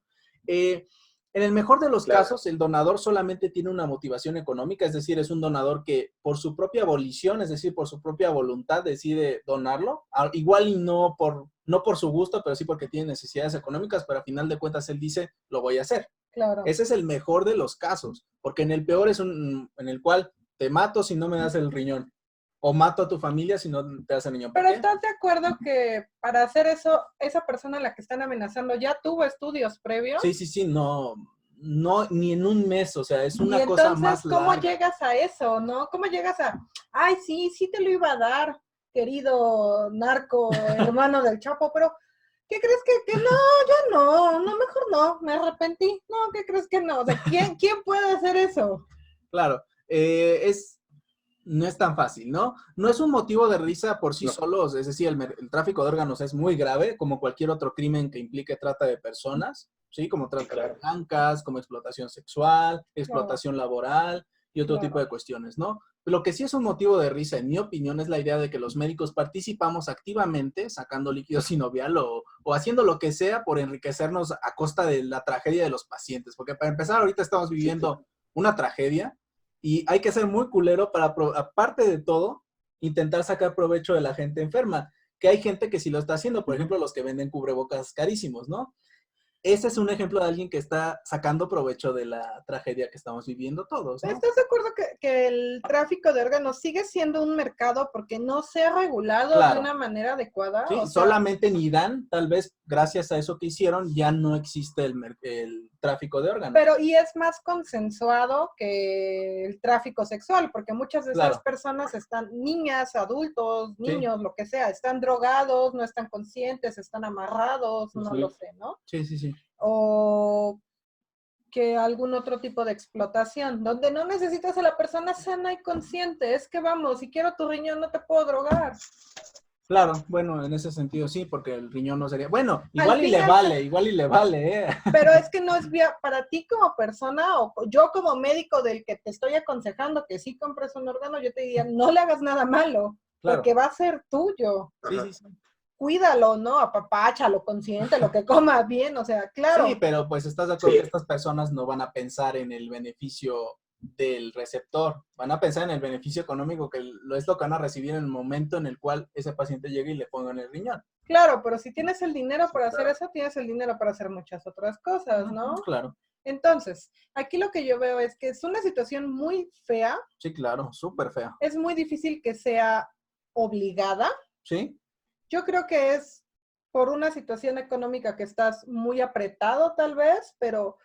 en el mejor de los casos, el donador solamente tiene una motivación económica, es decir, es un donador que por su propia volición, es decir, por su propia voluntad decide donarlo, igual y no por su gusto, pero sí porque tiene necesidades económicas, pero a final de cuentas él dice, lo voy a hacer. Claro. Ese es el mejor de los casos, porque en el peor es en el cual te mato si no me das el riñón, o mato a tu familia si no te das el riñón. Pero ¿estás de acuerdo que para hacer eso, esa persona a la que están amenazando ya tuvo estudios previos? Sí, no, ni en un mes, o sea, es una cosa más larga. ¿Cómo llegas a eso, no? ¿Cómo llegas a, ay, sí te lo iba a dar, querido narco, hermano del Chapo, pero ¿qué crees que no? Yo no, mejor no, me arrepentí. No, ¿qué crees que no? O sea, ¿quién puede hacer eso? Claro, no es tan fácil, ¿no? No es un motivo de risa por sí solos, es decir, el tráfico de órganos es muy grave, como cualquier otro crimen que implique trata de personas, ¿sí? Como trata de blancas, como explotación sexual, explotación laboral y otro tipo de cuestiones, ¿no? Lo que sí es un motivo de risa, en mi opinión, es la idea de que los médicos participamos activamente sacando líquido sinovial o haciendo lo que sea por enriquecernos a costa de la tragedia de los pacientes, porque para empezar, ahorita estamos viviendo una tragedia. Y hay que ser muy culero para, aparte de todo, intentar sacar provecho de la gente enferma. Que hay gente que sí lo está haciendo, por ejemplo, los que venden cubrebocas carísimos, ¿no? Ese es un ejemplo de alguien que está sacando provecho de la tragedia que estamos viviendo todos, ¿no? ¿Estás de acuerdo que el tráfico de órganos sigue siendo un mercado porque no se ha regulado de una manera adecuada? Sí, solamente en Irán, tal vez gracias a eso que hicieron, ya no existe el tráfico de órganos. Pero y es más consensuado que el tráfico sexual, porque muchas de esas personas están, niñas, adultos, niños, lo que sea, están drogados, no están conscientes, están amarrados, no lo sé, ¿no? Sí. O que algún otro tipo de explotación, donde no necesitas a la persona sana y consciente. Es que vamos, si quiero tu riñón no te puedo drogar. Claro, bueno, en ese sentido sí, porque el riñón no sería... Bueno, igual y le vale, ¿eh? Pero es que no es para ti como persona o yo como médico del que te estoy aconsejando que sí compres un órgano, yo te diría, no le hagas nada malo, claro, porque va a ser tuyo. Sí. Cuídalo, ¿no? Apapáchalo, consiéntelo, que coma bien, o sea, claro. Sí, pero pues estás de acuerdo que estas personas no van a pensar en el beneficio del receptor, van a pensar en el beneficio económico que es lo que van a recibir en el momento en el cual ese paciente llegue y le pongan el riñón. Claro, pero si tienes el dinero para hacer eso, tienes el dinero para hacer muchas otras cosas, ¿no? Claro. Entonces, aquí lo que yo veo es que es una situación muy fea. Sí, claro, súper fea. Es muy difícil que sea obligada. Sí. Yo creo que es por una situación económica que estás muy apretado tal vez, pero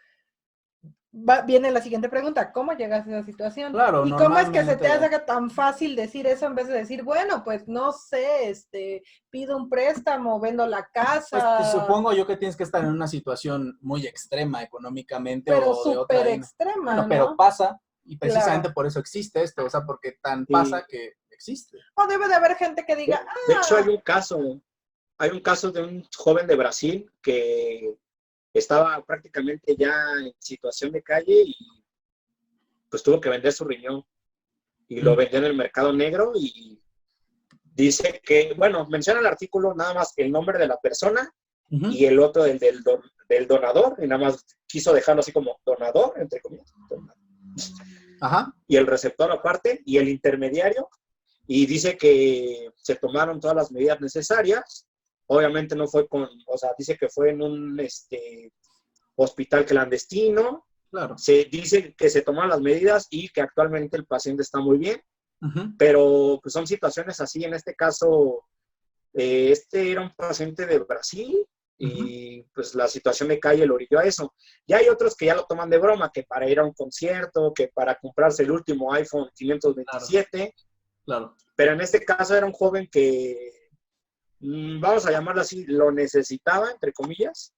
viene la siguiente pregunta, ¿cómo llegas a esa situación? Claro, ¿y cómo es que se te hace tan fácil decir eso en vez de decir, bueno, pues no sé, pido un préstamo, vendo la casa? Pues supongo yo que tienes que estar en una situación muy extrema económicamente, pero o de otra. Súper extrema, bueno, ¿no? Pero pasa, y precisamente por eso existe esto, o sea, porque tan pasa que existe. O debe de haber gente que diga, de hecho hay un caso de un joven de Brasil que estaba prácticamente ya en situación de calle y pues tuvo que vender su riñón y lo vendió en el mercado negro y dice que, bueno, menciona el artículo nada más el nombre de la persona y el otro del donador, y nada más quiso dejarlo así como donador, entre comillas, donador. Ajá. Y el receptor aparte y el intermediario, y dice que se tomaron todas las medidas necesarias. Obviamente no fue dice que fue en un hospital clandestino. Claro. Se dice que se tomaron las medidas y que actualmente el paciente está muy bien, pero pues son situaciones así. En este caso, era un paciente de Brasil y pues la situación de calle lo orilló a eso. Ya hay otros que ya lo toman de broma, que para ir a un concierto, que para comprarse el último iPhone 527. Claro. Pero en este caso era un joven que, vamos a llamarlo así, lo necesitaba, entre comillas.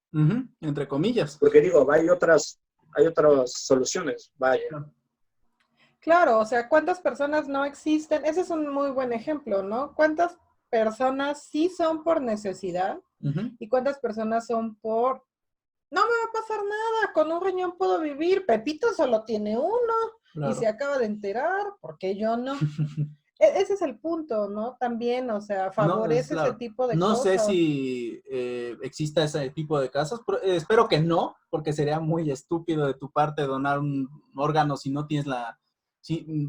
Entre comillas. Porque digo, hay otras soluciones, vaya. Claro, o sea, ¿cuántas personas no existen? Ese es un muy buen ejemplo, ¿no? ¿Cuántas personas sí son por necesidad? ¿Y cuántas personas son por, no me va a pasar nada, con un riñón puedo vivir, Pepito solo tiene uno y se acaba de enterar, ¿por qué yo no? Ese es el punto, ¿no? También, o sea, favorece ese tipo de cosas. No sé si exista ese tipo de casos, pero espero que no, porque sería muy estúpido de tu parte donar un órgano si no tienes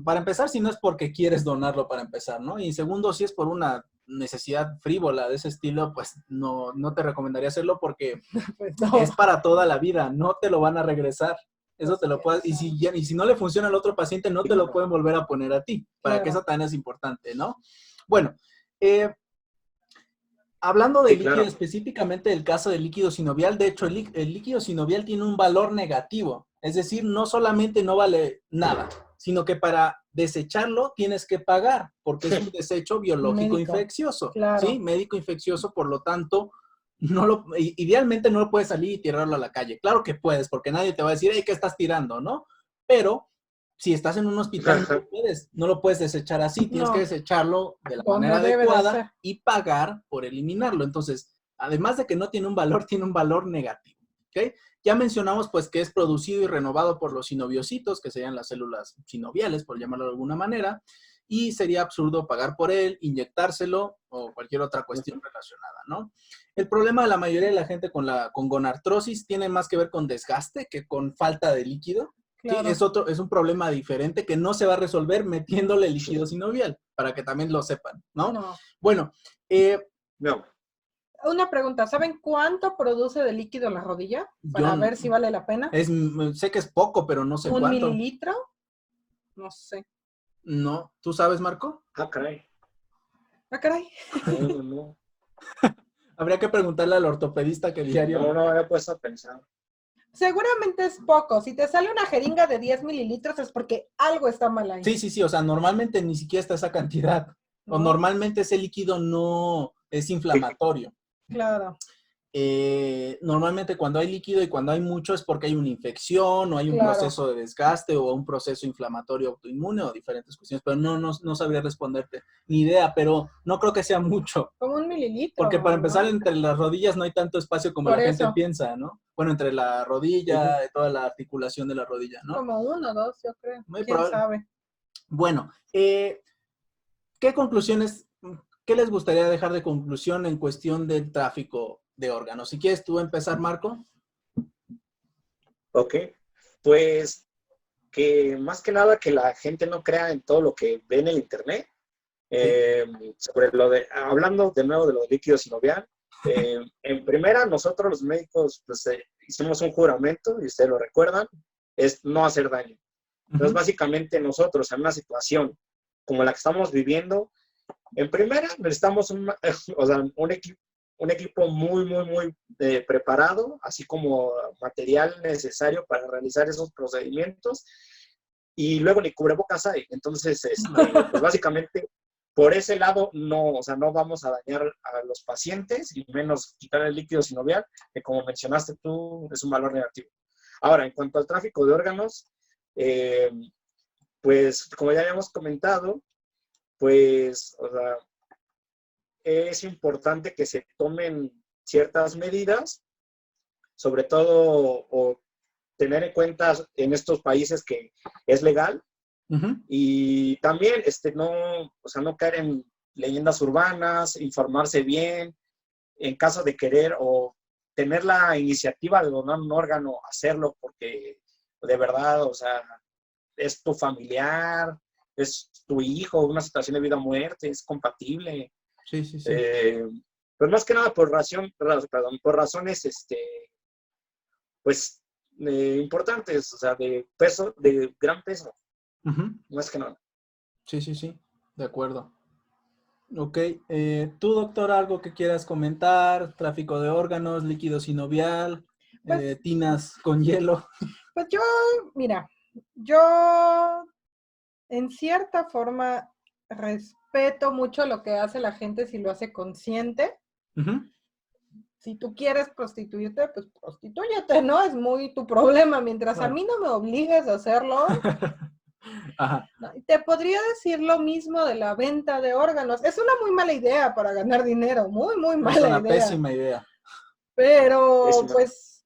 para empezar, si no es porque quieres donarlo para empezar, ¿no? Y segundo, si es por una necesidad frívola de ese estilo, pues no te recomendaría hacerlo porque pues es para toda la vida, no te lo van a regresar. Eso te lo puedes, y si no le funciona al otro paciente, no te lo pueden volver a poner a ti, para que eso también es importante, ¿no? Bueno, hablando de líquido, específicamente del caso del líquido sinovial, de hecho, el líquido sinovial tiene un valor negativo, es decir, no solamente no vale nada, sino que para desecharlo tienes que pagar, porque es un desecho biológico infeccioso, ¿sí? Médico infeccioso, por lo tanto, idealmente no lo puedes salir y tirarlo a la calle. Claro que puedes, porque nadie te va a decir, hey, ¿qué estás tirando, no? Pero si estás en un hospital, no lo puedes desechar así. Tienes que desecharlo de la manera adecuada y pagar por eliminarlo. Entonces, además de que no tiene un valor, tiene un valor negativo, ¿ok? Ya mencionamos, pues, que es producido y renovado por los sinoviocitos, que serían las células sinoviales, por llamarlo de alguna manera, y sería absurdo pagar por él, inyectárselo o cualquier otra cuestión relacionada, ¿no? El problema de la mayoría de la gente con gonartrosis tiene más que ver con desgaste que con falta de líquido. Claro. Sí, es un problema diferente que no se va a resolver metiéndole líquido sinovial, para que también lo sepan, ¿no? Bueno, una pregunta, ¿saben cuánto produce de líquido la rodilla? Para ver si vale la pena. Sé que es poco, pero no sé cuánto. ¿1 mililitro? No sé. No, ¿tú sabes, Marco? Ah, caray. Ah, caray. No. Habría que preguntarle al ortopedista que diario. No había puesto a pensar. Seguramente es poco. Si te sale una jeringa de 10 mililitros es porque algo está mal ahí. Sí. O sea, normalmente ni siquiera está esa cantidad. ¿No? O normalmente ese líquido no es inflamatorio. Claro. que normalmente cuando hay líquido y cuando hay mucho es porque hay una infección o hay un proceso de desgaste o un proceso inflamatorio autoinmune o diferentes cuestiones, pero no sabría responderte ni idea, pero no creo que sea mucho. Como 1 mililitro. Porque para empezar, entre las rodillas no hay tanto espacio como la gente piensa, ¿no? Bueno, entre la rodilla, toda la articulación de la rodilla, ¿no? Como 1 o 2, yo creo. ¿Quién sabe? Bueno, ¿qué conclusiones, qué les gustaría dejar de conclusión en cuestión del tráfico de órganos? Si quieres tú empezar, Marco. Ok, pues que más que nada que la gente no crea en todo lo que ve en el internet. Sobre hablando de nuevo de lo de líquido sinovial, en primera, nosotros los médicos pues, hicimos un juramento, y ustedes lo recuerdan, es no hacer daño. Entonces, básicamente nosotros en una situación como la que estamos viviendo, en primera necesitamos un equipo muy preparado, así como material necesario para realizar esos procedimientos, y luego ni cubrebocas hay. Entonces, pues básicamente, por ese lado, no vamos a dañar a los pacientes y menos quitar el líquido sinovial, que como mencionaste tú, es un valor negativo. Ahora, en cuanto al tráfico de órganos, pues como ya habíamos comentado, pues, es importante que se tomen ciertas medidas, sobre todo, o tener en cuenta en estos países que es legal, y también no caer en leyendas urbanas, informarse bien, en caso de querer o tener la iniciativa de donar un órgano, hacerlo, porque de verdad, es tu familiar, es tu hijo, una situación de vida o muerte, es compatible. Sí. Pues más que nada por razones, pues, importantes, de peso, de gran peso. Más que nada. Sí, de acuerdo. Ok, tú, doctor, algo que quieras comentar, tráfico de órganos, líquido sinovial, pues, tinas con hielo. Pues yo en cierta forma respeto mucho lo que hace la gente si lo hace consciente. Si tú quieres prostituirte, pues prostitúyete, ¿no? Es muy tu problema. Mientras a mí no me obligues a hacerlo. Ajá. Te podría decir lo mismo de la venta de órganos. Es una muy mala idea para ganar dinero, muy mala idea. Es una pésima idea. Pero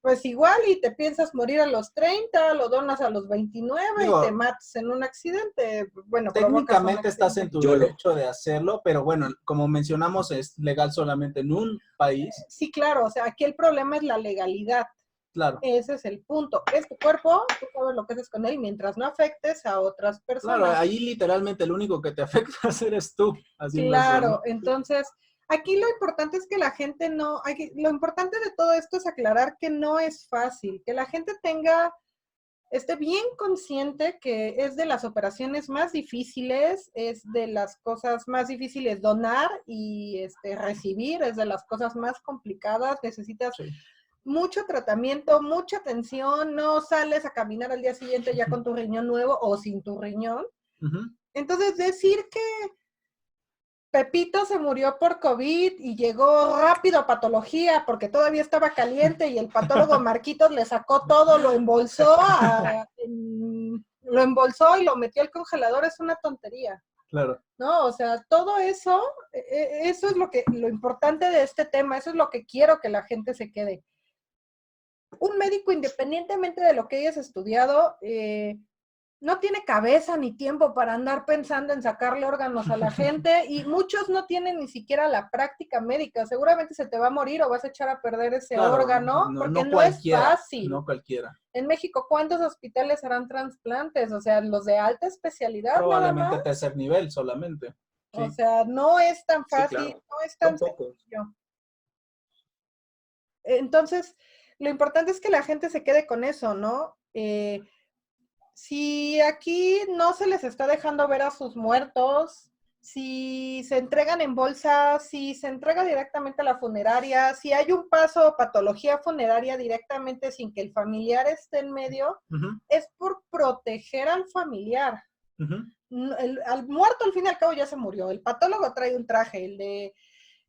pues igual y te piensas morir a los 30, lo donas a los 29 y te matas en un accidente. Bueno, técnicamente estás en tu derecho de hacerlo, pero bueno, como mencionamos, es legal solamente en un país. Sí, claro, aquí el problema es la legalidad. Claro. Ese es el punto. Es tu cuerpo, tú sabes lo que haces con él mientras no afectes a otras personas. Claro, ahí literalmente el único que te afecta eres tú. Claro, entonces, aquí lo importante es que la gente lo importante de todo esto es aclarar que no es fácil, que la gente esté bien consciente que es de las operaciones más difíciles, es de las cosas más difíciles donar y recibir, es de las cosas más complicadas, necesitas mucho tratamiento, mucha atención, no sales a caminar al día siguiente ya con tu riñón nuevo o sin tu riñón. Entonces, decir que Pepito se murió por COVID y llegó rápido a patología porque todavía estaba caliente y el patólogo Marquitos le sacó todo, lo embolsó y lo metió al congelador, es una tontería. Claro. ¿No? Todo eso es lo importante de este tema, eso es lo que quiero que la gente se quede. Un médico, independientemente de lo que hayas estudiado, no tiene cabeza ni tiempo para andar pensando en sacarle órganos a la gente y muchos no tienen ni siquiera la práctica médica. Seguramente se te va a morir o vas a echar a perder ese órgano porque no es fácil. No cualquiera. En México, ¿cuántos hospitales harán trasplantes? Los de alta especialidad. Probablemente tercer nivel solamente. Sí. No es tan fácil, sí, claro. No es tan sencillo. Entonces, lo importante es que la gente se quede con eso, ¿no? Si aquí no se les está dejando ver a sus muertos, si se entregan en bolsa, si se entrega directamente a la funeraria, si hay un paso patología funeraria directamente sin que el familiar esté en medio, es por proteger al familiar. Al muerto, al fin y al cabo, ya se murió. El patólogo trae un traje,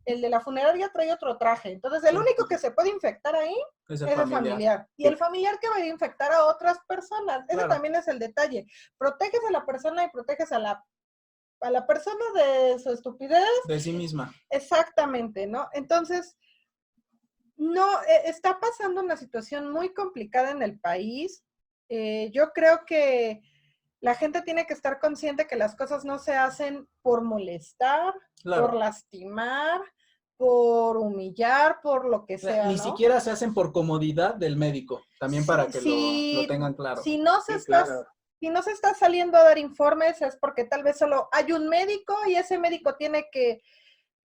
el de la funeraria trae otro traje. Entonces, el único que se puede infectar ahí es el familiar. Y el familiar que va a infectar a otras personas. Ese también es el detalle. Proteges a la persona y proteges a la persona de su estupidez. De sí misma. Exactamente, ¿no? Entonces, no, está pasando una situación muy complicada en el país. Yo creo que la gente tiene que estar consciente que las cosas no se hacen por molestar, por lastimar, por humillar, por lo que sea, Ni siquiera se hacen por comodidad del médico, también para que lo tengan claro. Si no se está saliendo a dar informes es porque tal vez solo hay un médico y ese médico tiene que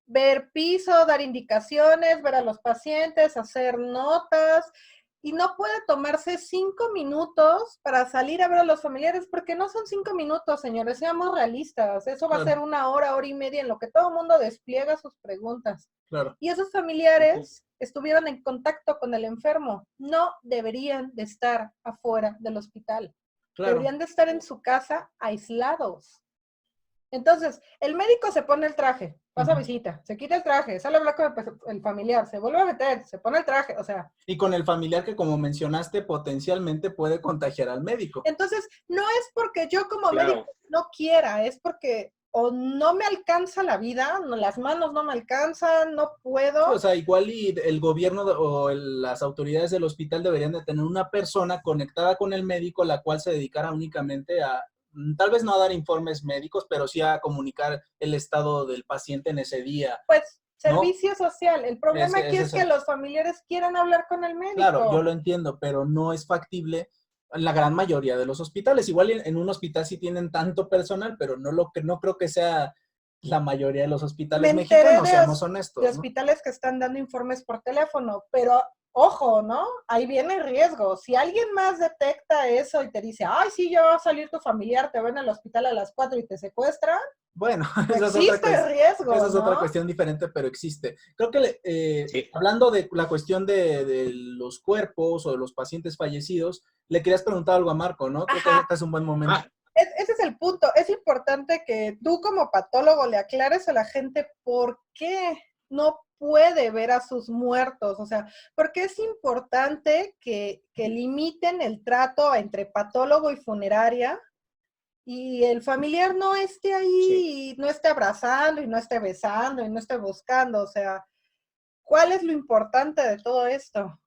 ver piso, dar indicaciones, ver a los pacientes, hacer notas, y no puede tomarse 5 minutos para salir a ver a los familiares, porque no son 5 minutos, señores, seamos realistas. Eso va a ser 1 hora, hora y media, en lo que todo el mundo despliega sus preguntas. Y esos familiares estuvieron en contacto con el enfermo. No deberían de estar afuera del hospital. Deberían de estar en su casa aislados. Entonces, el médico se pone el traje, pasa visita, se quita el traje, sale a hablar con el familiar, se vuelve a meter, se pone el traje, o sea. Y con el familiar que, como mencionaste, potencialmente puede contagiar al médico. Entonces, no es porque yo como médico no quiera, es porque o no me alcanza la vida, las manos no me alcanzan, no puedo. Sí, o sea, igual y el gobierno o las autoridades del hospital deberían de tener una persona conectada con el médico, la cual se dedicara únicamente a, tal vez no a dar informes médicos, pero sí a comunicar el estado del paciente en ese día. Pues, servicio social. El problema aquí es que los familiares quieran hablar con el médico. Claro, yo lo entiendo, pero no es factible en la gran mayoría de los hospitales. Igual en un hospital sí tienen tanto personal, pero no creo que sea la mayoría de los hospitales mexicanos, seamos honestos. De hospitales que están dando informes por teléfono, pero ojo, ¿no? Ahí viene el riesgo. Si alguien más detecta eso y te dice, ay, sí, ya va a salir tu familiar, te ven al hospital a las 4 y te secuestran. Bueno, existe riesgo, esa es otra cuestión diferente, pero existe. Creo que hablando de la cuestión de los cuerpos o de los pacientes fallecidos, le querías preguntar algo a Marco, ¿no? Creo que este es un buen momento. Ese es el punto. Es importante que tú como patólogo le aclares a la gente por qué no puede ver a sus muertos. O sea, porque es importante que limiten el trato entre patólogo y funeraria y el familiar no esté ahí y no esté abrazando y no esté besando y no esté buscando. O sea, ¿cuál es lo importante de todo esto?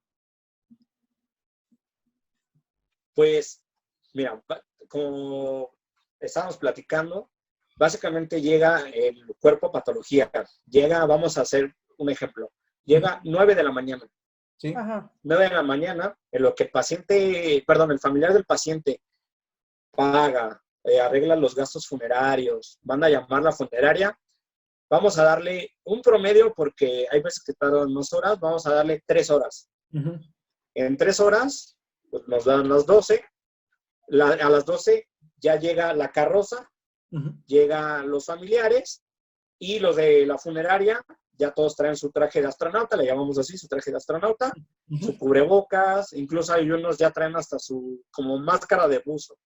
Pues, mira, como estábamos platicando, básicamente llega el cuerpo a patología. Vamos a hacer un ejemplo, llega 9 de la mañana. ¿Sí? 9 de la mañana, en lo que el familiar del paciente paga, arregla los gastos funerarios, van a llamar la funeraria, vamos a darle un promedio, porque hay veces que tardan 2 horas, vamos a darle 3 horas. En 3 horas, pues nos dan las 12, a las 12 ya llega la carroza, llegan los familiares y los de la funeraria, ya todos traen su traje de astronauta, le llamamos así, su traje de astronauta, su cubrebocas, incluso hay unos ya traen hasta su como máscara de buzo.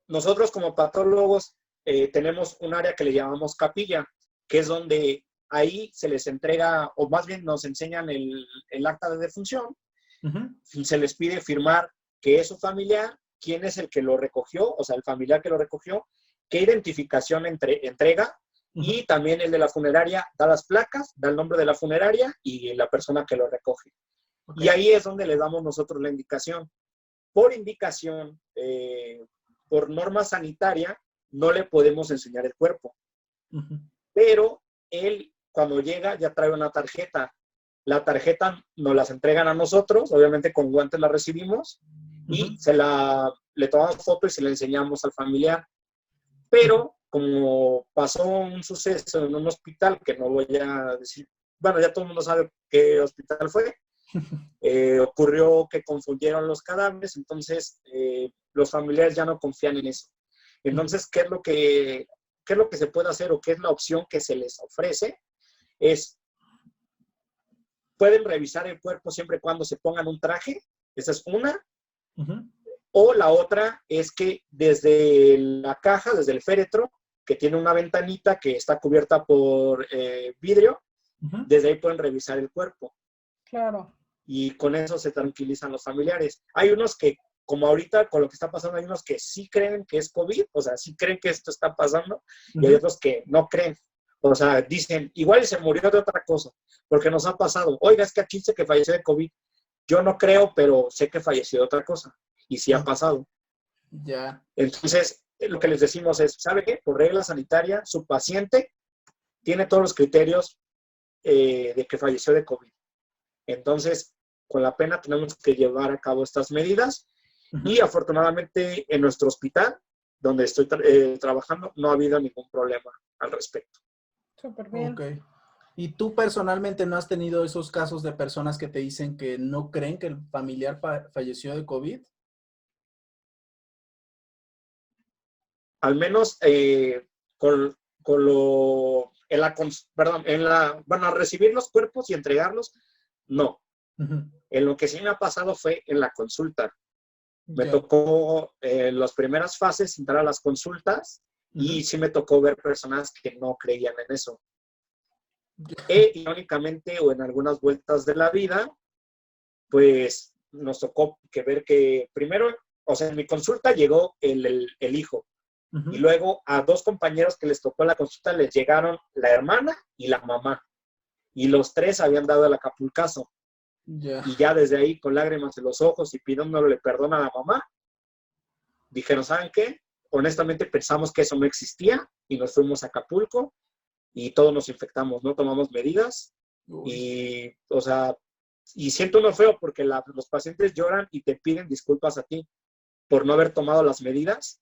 Nosotros como patólogos tenemos un área que le llamamos capilla, que es donde ahí se les entrega, o más bien nos enseñan el acta de defunción, se les pide firmar que es su familiar, quién es el que lo recogió, o sea, el familiar que lo recogió, qué identificación entrega, y también el de la funeraria da las placas, da el nombre de la funeraria y la persona que lo recoge. Y ahí es donde le damos nosotros la indicación. Por indicación, por norma sanitaria, no le podemos enseñar el cuerpo. Pero él, cuando llega, ya trae una tarjeta. La tarjeta nos las entregan a nosotros, obviamente con guantes la recibimos, y le tomamos foto y se la enseñamos al familiar. Pero como pasó un suceso en un hospital, que no voy a decir, bueno, ya todo el mundo sabe qué hospital fue, ocurrió que confundieron los cadáveres, entonces los familiares ya no confían en eso. Entonces, ¿qué es lo que se puede hacer, o qué es la opción que se les ofrece? Pueden revisar el cuerpo siempre y cuando se pongan un traje, esa es una. O la otra es que desde la caja, desde el féretro, que tiene una ventanita que está cubierta por vidrio. Desde ahí pueden revisar el cuerpo. Claro. Y con eso se tranquilizan los familiares. Hay unos que, como ahorita con lo que está pasando, hay unos que sí creen que es COVID, o sea, sí creen que esto está pasando, y hay otros que no creen. O sea, dicen, igual se murió de otra cosa, porque nos ha pasado. Oiga, es que aquí dice que falleció de COVID. Yo no creo, pero sé que falleció de otra cosa. Y sí ha pasado. Ya. Entonces, lo que les decimos es, ¿sabe qué? Por regla sanitaria, su paciente tiene todos los criterios de que falleció de COVID. Entonces, con la pena tenemos que llevar a cabo estas medidas. Y afortunadamente en nuestro hospital, donde estoy trabajando, no ha habido ningún problema al respecto. Súper bien. Okay. ¿Y tú personalmente no has tenido esos casos de personas que te dicen que no creen que el familiar falleció de COVID? Al menos bueno, recibir los cuerpos y entregarlos, no. En lo que sí me ha pasado fue en la consulta. Me tocó en las primeras fases entrar a las consultas y sí me tocó ver personas que no creían en eso. Irónicamente, o en algunas vueltas de la vida, pues nos tocó ver que primero, o sea, en mi consulta llegó el hijo. Y luego a 2 compañeros que les tocó la consulta les llegaron la hermana y la mamá. Y los 3 habían dado el acapulcazo. Y ya desde ahí, con lágrimas en los ojos y pidiéndole perdón a la mamá, dijeron, ¿saben qué? Honestamente pensamos que eso no existía y nos fuimos a Acapulco y todos nos infectamos, no tomamos medidas. Y, o sea, y siento uno feo porque los pacientes lloran y te piden disculpas a ti por no haber tomado las medidas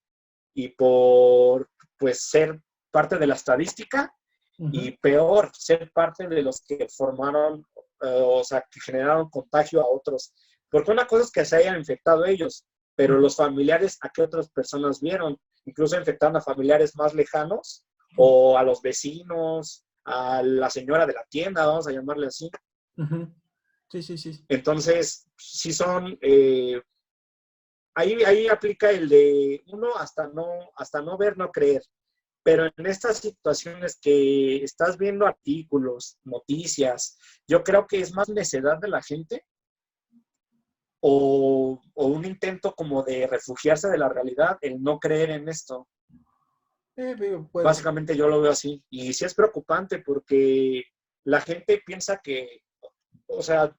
y por, pues, ser parte de la estadística y peor, ser parte de los que formaron, o sea, que generaron contagio a otros. Porque una cosa es que se hayan infectado ellos, pero los familiares, ¿a qué otras personas vieron? Incluso infectaron a familiares más lejanos o a los vecinos, a la señora de la tienda, vamos a llamarle así. Sí. Entonces, sí son... Ahí aplica el de uno hasta no ver, no creer. Pero en estas situaciones que estás viendo artículos, noticias, yo creo que es más necedad de la gente o un intento como de refugiarse de la realidad, el no creer en esto. Pues, básicamente yo lo veo así. Y sí es preocupante porque la gente piensa que, o sea,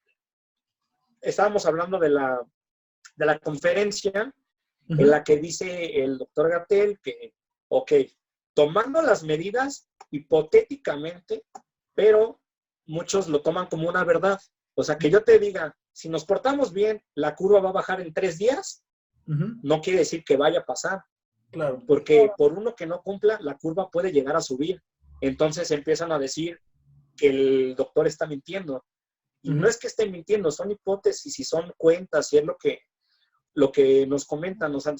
estábamos hablando de la conferencia en la que dice el doctor Gatell que, ok, tomando las medidas hipotéticamente, pero muchos lo toman como una verdad. O sea, que yo te diga, si nos portamos bien, la curva va a bajar en 3 días, no quiere decir que vaya a pasar. Claro. Porque por uno que no cumpla, la curva puede llegar a subir. Entonces empiezan a decir que el doctor está mintiendo. Y no es que esté mintiendo, son hipótesis y son cuentas y es lo que nos comentan. O sea,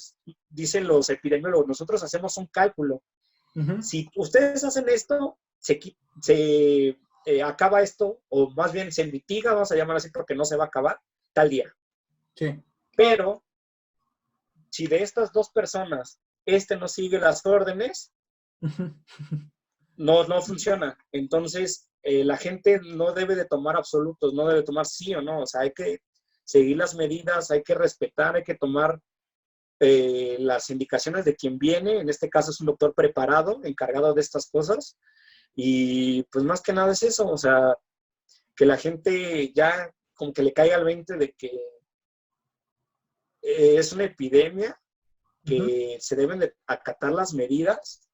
dicen los epidemiólogos, nosotros hacemos un cálculo. Si ustedes hacen esto, se acaba esto, o más bien se mitiga, vamos a llamar así porque no se va a acabar, tal día. Sí. Pero, si de estas 2 personas, no sigue las órdenes, no funciona. Entonces, la gente no debe de tomar absolutos, no debe tomar sí o no. O sea, hay que seguir las medidas, hay que respetar, hay que tomar las indicaciones de quien viene. En este caso es un doctor preparado, encargado de estas cosas. Y pues más que nada es eso, o sea, que la gente ya como que le caiga al 20 de que es una epidemia, que se deben de acatar las medidas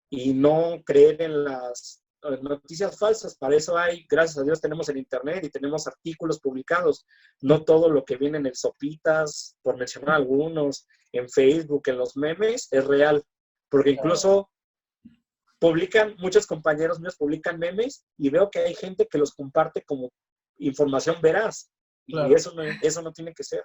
y no creer en las noticias falsas. Para eso hay, gracias a Dios, tenemos el internet y tenemos artículos publicados. No todo lo que viene en el Sopitas, por mencionar algunos, en Facebook, en los memes, es real. Porque incluso muchos compañeros míos publican memes y veo que hay gente que los comparte como información veraz. Claro. Y eso no tiene que ser.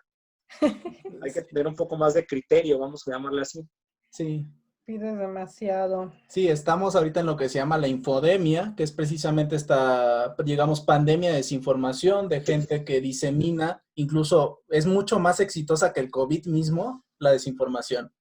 Hay que tener un poco más de criterio, vamos a llamarle así. Sí. Pides demasiado. Sí, estamos ahorita en lo que se llama la infodemia, que es precisamente esta, digamos, pandemia de desinformación, de gente que disemina, incluso es mucho más exitosa que el COVID mismo, la desinformación.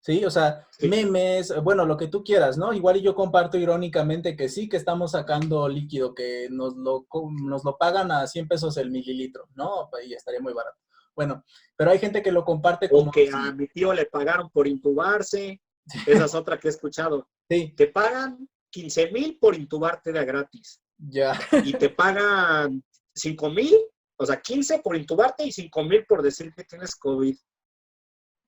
Sí, o sea, Sí. memes, bueno, lo que tú quieras, ¿no? Igual y yo comparto irónicamente que sí, que estamos sacando líquido, que nos lo pagan a 100 pesos el mililitro, ¿no? Y estaría muy barato. Bueno, pero hay gente que lo comparte O como que a si, mi tío le pagaron por intubarse. Esa es otra que he escuchado. sí, Te pagan 15,000 por intubarte de gratis. ya, Y te pagan 5,000, o sea, 15 por intubarte y 5,000 por decir que tienes COVID.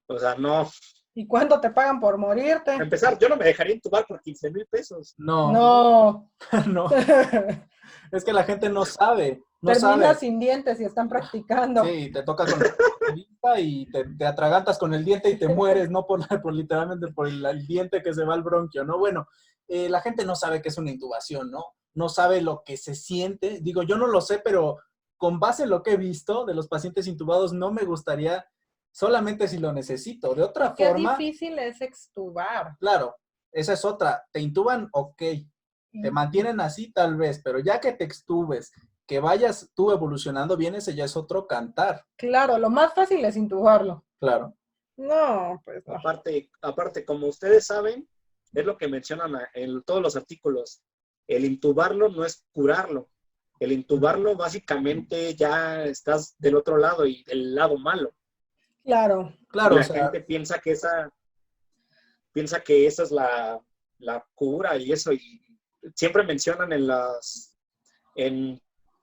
O sea, no. ¿Y cuánto te pagan por morirte? A empezar, yo no me dejaría intubar por 15,000 pesos. no, No. no, es que la gente no sabe, no Terminas sabe. sin dientes y están practicando. Sí, te toca con la vista y te atragantas con el diente y te mueres, no por literalmente por el diente que se va al bronquio, ¿no? Bueno, la gente no sabe qué es una intubación, ¿no? No sabe lo que se siente. Digo, yo no lo sé, pero con base en lo que he visto de los pacientes intubados, no me gustaría solamente si lo necesito. De otra Qué forma, difícil es extubar. claro, esa es otra. Te intuban, ok. Te mantienen así tal vez, pero ya que te extubes, que vayas tú evolucionando bien, ese ya es otro cantar. Claro, lo más fácil es intubarlo. Claro. No, pues no. Aparte, como ustedes saben, es lo que mencionan en todos los artículos. El intubarlo no es curarlo. El intubarlo básicamente ya estás del otro lado y del lado malo. Claro. Y Claro, o la sea, gente piensa que esa es la cura y eso. Y siempre mencionan en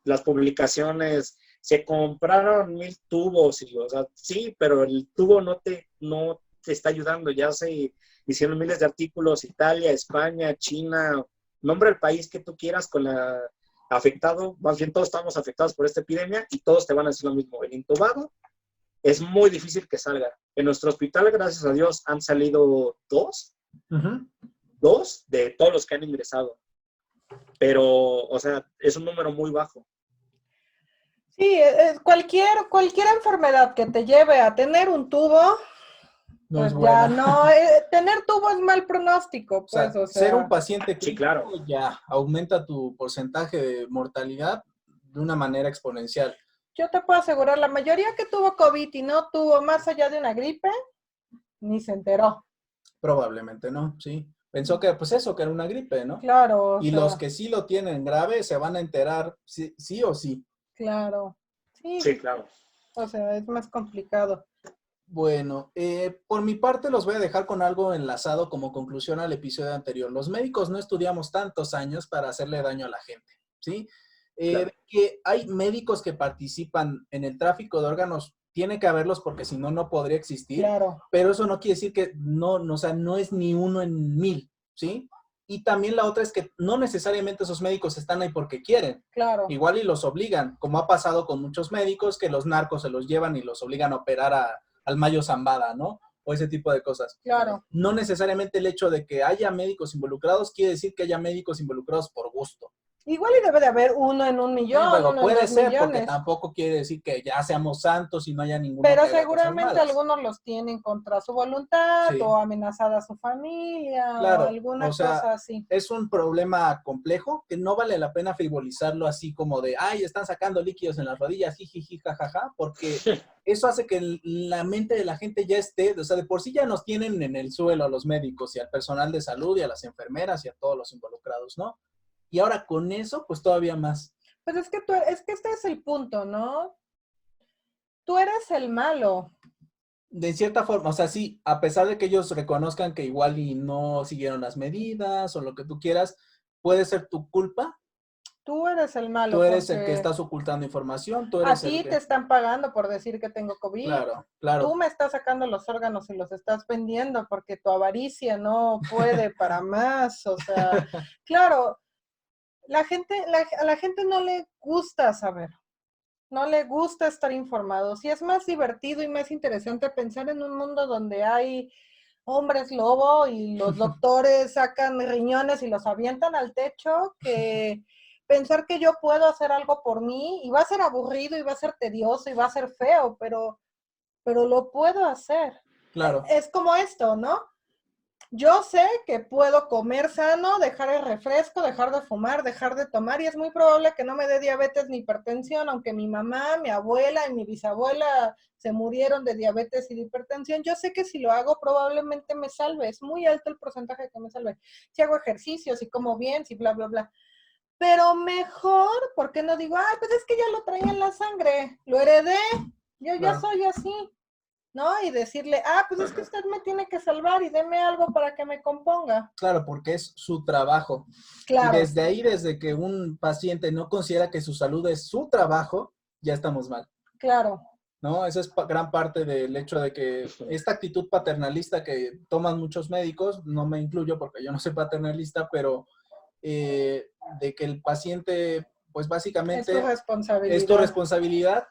las publicaciones, se compraron 1,000 tubos, y, o sea, sí, pero el tubo no te está ayudando. Ya se hicieron miles de artículos, Italia, España, China, nombra el país que tú quieras con la afectado, más bien todos estamos afectados por esta epidemia y todos te van a decir lo mismo. El intubado es muy difícil que salga. En nuestro hospital, gracias a Dios, han salido dos de todos los que han ingresado. Pero, o sea, es un número muy bajo. Sí, cualquier enfermedad que te lleve a tener un tubo, no es pues ya buena. no, tener tubo es mal pronóstico, O pues, sea, o ser un sea, paciente Sí, crítico claro. ya aumenta tu porcentaje de mortalidad de una manera exponencial. yo te puedo asegurar, la mayoría que tuvo COVID y no tuvo más allá de una gripe, ni se enteró. Probablemente no, sí. Pensó que, pues eso, que era una gripe, ¿no? Claro, o Y los sea, que sí lo tienen grave se van a enterar sí, sí o sí. claro. Sí, Sí, claro. o sea, es más complicado. Bueno, por mi parte los voy a dejar con algo enlazado como conclusión al episodio anterior. Los médicos no estudiamos tantos años para hacerle daño a la gente, ¿sí? Claro. Que hay médicos que participan en el tráfico de órganos, tiene que haberlos porque si no, no podría existir, Claro, pero eso no quiere decir que o sea, no es ni uno en 1000, ¿sí? Y también la otra es que no necesariamente esos médicos están ahí porque quieren. claro. Igual y los obligan, como ha pasado con muchos médicos que los narcos se los llevan y los obligan a operar al Mayo Zambada, ¿no? O ese tipo de cosas. Claro. No necesariamente el hecho de que haya médicos involucrados quiere decir que haya médicos involucrados por gusto. Igual y debe de haber uno en 1,000,000, Bueno, uno en puede 2 ser porque millones. tampoco quiere decir que ya seamos santos y no haya ninguno Pero que haga cosas seguramente malas. algunos los tienen contra su voluntad Sí, o amenazada a su familia o claro. O alguna sea, cosa así. es un problema complejo que no vale la pena frivolizarlo así como de, ay, están sacando líquidos en las rodillas, jijiji, jajaja, porque eso hace que la mente de la gente ya esté, o sea, de por sí ya nos tienen en el suelo a los médicos y al personal de salud y a las enfermeras y a todos los involucrados, ¿no? Y ahora con eso, pues todavía más. Pues es que este es el punto, ¿no? Tú eres el malo. De cierta forma, o sea, sí, a pesar de que ellos reconozcan que igual y no siguieron las medidas o lo que tú quieras, puede ser tu culpa. Tú eres el Tú malo eres el que porque estás ocultando información, tú a eres el ti te que... están pagando por decir que tengo COVID. Claro, Tú claro. me estás sacando los órganos y los estás vendiendo porque tu avaricia no puede para más. O sea, claro, a la gente no le gusta saber, no le gusta estar informado. Si es más divertido y más interesante pensar en un mundo donde hay hombres lobo y los doctores sacan riñones y los avientan al techo, que pensar que yo puedo hacer algo por mí y va a ser aburrido y va a ser tedioso y va a ser feo, pero lo puedo hacer. Claro. Es como esto, ¿no? Yo sé que puedo comer sano, dejar el refresco, dejar de fumar, dejar de tomar, y es muy probable que no me dé diabetes ni hipertensión, aunque mi mamá, mi abuela y mi bisabuela se murieron de diabetes y de hipertensión. Yo sé que si lo hago probablemente me salve, es muy alto el porcentaje que me salve. Si hago ejercicio, si como bien, si bla, bla, bla. Pero mejor, ¿por qué no digo, pues es que ya lo traía en la sangre, lo heredé, yo ya soy así? ¿No? Y decirle, pues es que usted me tiene que salvar y deme algo para que me componga. Claro, porque es su trabajo. Claro. Y desde ahí, desde que un paciente no considera que su salud es su trabajo, ya estamos mal. Claro. ¿No? Esa es gran parte del hecho de que esta actitud paternalista que toman muchos médicos, no me incluyo porque yo no soy paternalista, pero de que el paciente, pues básicamente es tu responsabilidad,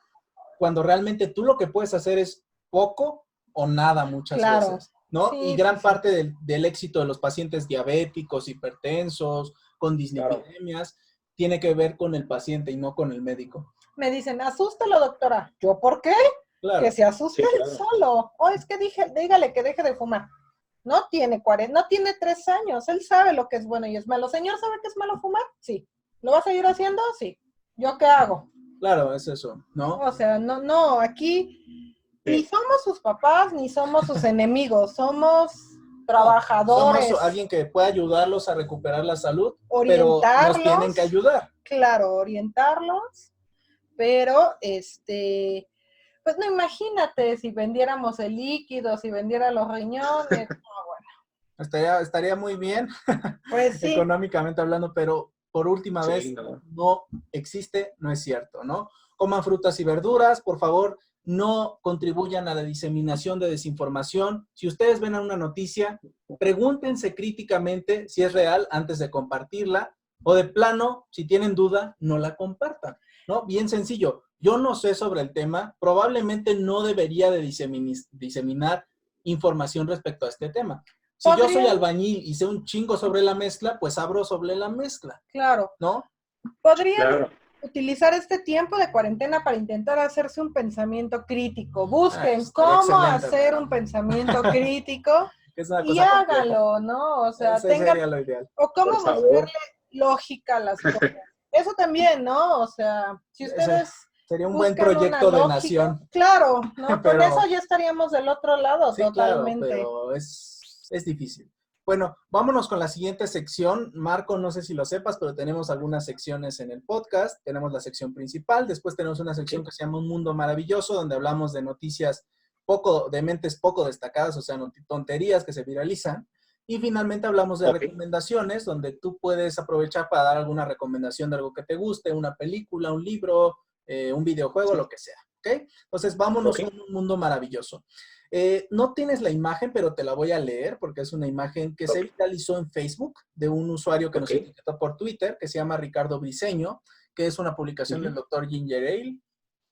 cuando realmente tú lo que puedes hacer es poco o nada muchas veces, ¿no? Sí, y gran parte del éxito de los pacientes diabéticos, hipertensos, con dislipidemias, tiene que ver con el paciente y no con el médico. Me dicen, asústalo, doctora. ¿Yo por qué? Claro. Que se asuste él solo. Es que dígale que deje de fumar. No tiene 3 años. Él sabe lo que es bueno y es malo. ¿Señor sabe que es malo fumar? Sí. ¿Lo va a seguir haciendo? Sí. ¿Yo qué hago? Claro, es eso, ¿no? O sea, no, aquí ni somos sus papás, ni somos sus enemigos. Somos trabajadores. Somos alguien que puede ayudarlos a recuperar la salud, pero nos tienen que ayudar. Claro, orientarlos. Pero, pues no, imagínate si vendiéramos el líquido, si vendiera los riñones, bueno. Estaría muy bien, pues sí, económicamente hablando, pero por última vez no existe, no es cierto, ¿no? Coman frutas y verduras, por favor, no contribuyan a la diseminación de desinformación. Si ustedes ven una noticia, pregúntense críticamente si es real antes de compartirla, o de plano, si tienen duda, no la compartan, ¿no? Bien sencillo. Yo no sé sobre el tema, probablemente no debería de diseminar información respecto a este tema. Si yo soy albañil y sé un chingo sobre la mezcla, pues abro sobre la mezcla. Claro. ¿No? Podrían utilizar este tiempo de cuarentena para intentar hacerse un pensamiento crítico. Busquen cómo hacer un pensamiento crítico y háganlo, ¿no? O sea, sería lo ideal. O cómo buscarle lógica a las cosas. Eso también, ¿no? O sea, si ustedes... Sería un buen proyecto de nación. Claro, ¿no? Pero, con eso ya estaríamos del otro lado, sí, totalmente. Claro, pero es difícil. Bueno, vámonos con la siguiente sección. Marco, no sé si lo sepas, pero tenemos algunas secciones en el podcast. Tenemos la sección principal, después tenemos una sección que se llama Un Mundo Maravilloso, donde hablamos de noticias de mentes poco destacadas, o sea, tonterías que se viralizan. Y finalmente hablamos de recomendaciones, donde tú puedes aprovechar para dar alguna recomendación de algo que te guste, una película, un libro, un videojuego, lo que sea, ¿ok? Entonces, vámonos con Un Mundo Maravilloso. No tienes la imagen, pero te la voy a leer porque es una imagen que se viralizó en Facebook de un usuario que nos etiquetó por Twitter, que se llama Ricardo Briceño, que es una publicación del doctor Ginger Ale,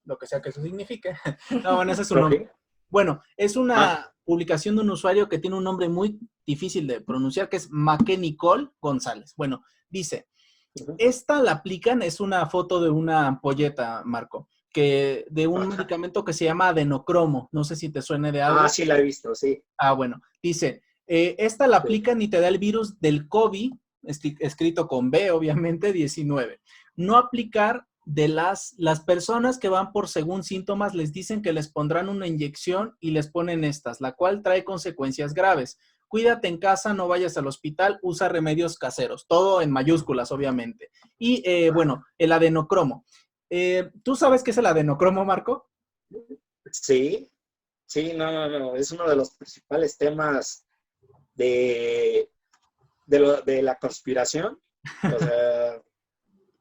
lo que sea que eso signifique. No, bueno, ese es su nombre. Bueno, es una publicación de un usuario que tiene un nombre muy difícil de pronunciar, que es Maque Nicole González. Bueno, dice... Esta la aplican, es una foto de una ampolleta, Marco, de un medicamento que se llama adenocromo. No sé si te suene de algo. Sí la he visto, sí. Bueno. Dice, esta la aplican y te da el virus del COVID, escrito con B, obviamente, 19. No aplicar de las personas que van por según síntomas, les dicen que les pondrán una inyección y les ponen estas, la cual trae consecuencias graves. Cuídate en casa, no vayas al hospital, usa remedios caseros, todo en mayúsculas, obviamente. Y, bueno, el adenocromo. ¿Tú sabes qué es el adenocromo, Marco? Sí, no, es uno de los principales temas de la conspiración. O sea,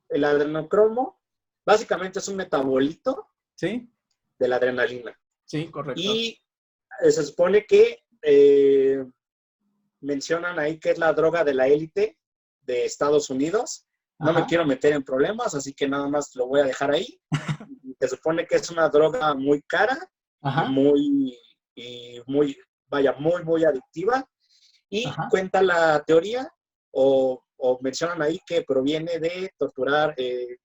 el adenocromo básicamente es un metabolito de la adrenalina. Sí, correcto. Y se supone que mencionan ahí que es la droga de la élite de Estados Unidos. No me quiero meter en problemas, así que nada más lo voy a dejar ahí. Se supone que es una droga muy cara, muy adictiva. Y cuenta la teoría o mencionan ahí que proviene de torturar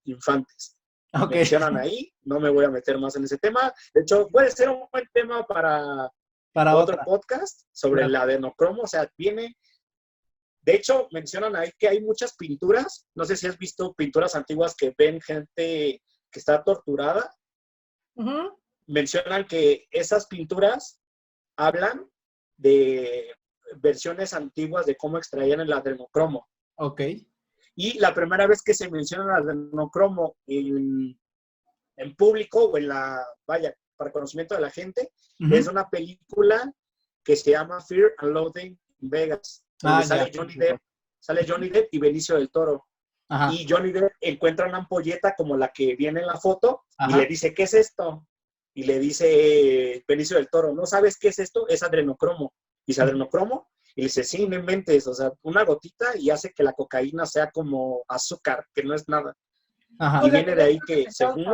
infantes. Mencionan ahí, no me voy a meter más en ese tema. De hecho, puede ser un buen tema para otro podcast sobre el adrenocromo. O sea, viene... De hecho, mencionan ahí que hay muchas pinturas. No sé si has visto pinturas antiguas que ven gente que está torturada. Mencionan que esas pinturas hablan de versiones antiguas de cómo extraían el adrenocromo. Ok. Y la primera vez que se menciona el adrenocromo en público o para conocimiento de la gente, es una película que se llama Fear and Loathing in Vegas. Sale Johnny Depp y Benicio del Toro. Ajá. Y Johnny Depp encuentra una ampolleta como la que viene en la foto. Ajá. Y le dice, ¿qué es esto? Y le dice Benicio del Toro, ¿no sabes qué es esto? Es adrenocromo. Dice, ¿adrenocromo? Y le dice, sí, no inventes, o sea, una gotita y hace que la cocaína sea como azúcar, que no es nada. Ajá. Y viene de ahí que según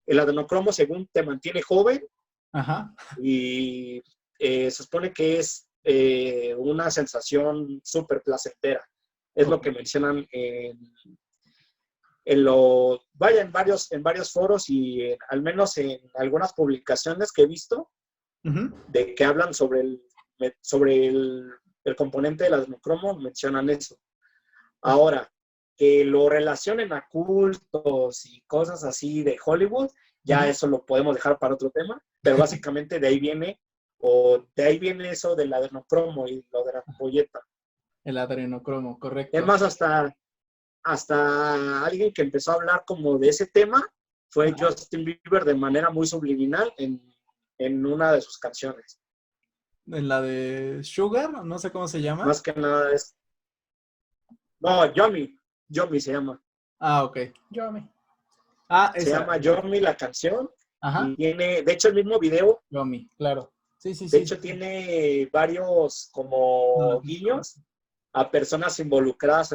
el adrenocromo según te mantiene joven. Ajá. Y se supone que es una sensación súper placentera. Es lo que mencionan en varios foros y al menos en algunas publicaciones que he visto de que hablan sobre el componente del adrenocromo, mencionan eso. Ahora, que lo relacionen a cultos y cosas así de Hollywood, ya eso lo podemos dejar para otro tema, pero básicamente de ahí viene eso del adrenocromo y lo de la ampolleta. El adrenocromo, correcto. Es más, hasta alguien que empezó a hablar como de ese tema fue Justin Bieber de manera muy subliminal en una de sus canciones. En la de Sugar, no sé cómo se llama. Más que nada es... No, Yomi se llama. Ah, ok. Yomi. Se llama Yomi la canción. Ajá. Y tiene, de hecho, el mismo video. Yomi, claro. Sí. De hecho, tiene varios como guiños a personas involucradas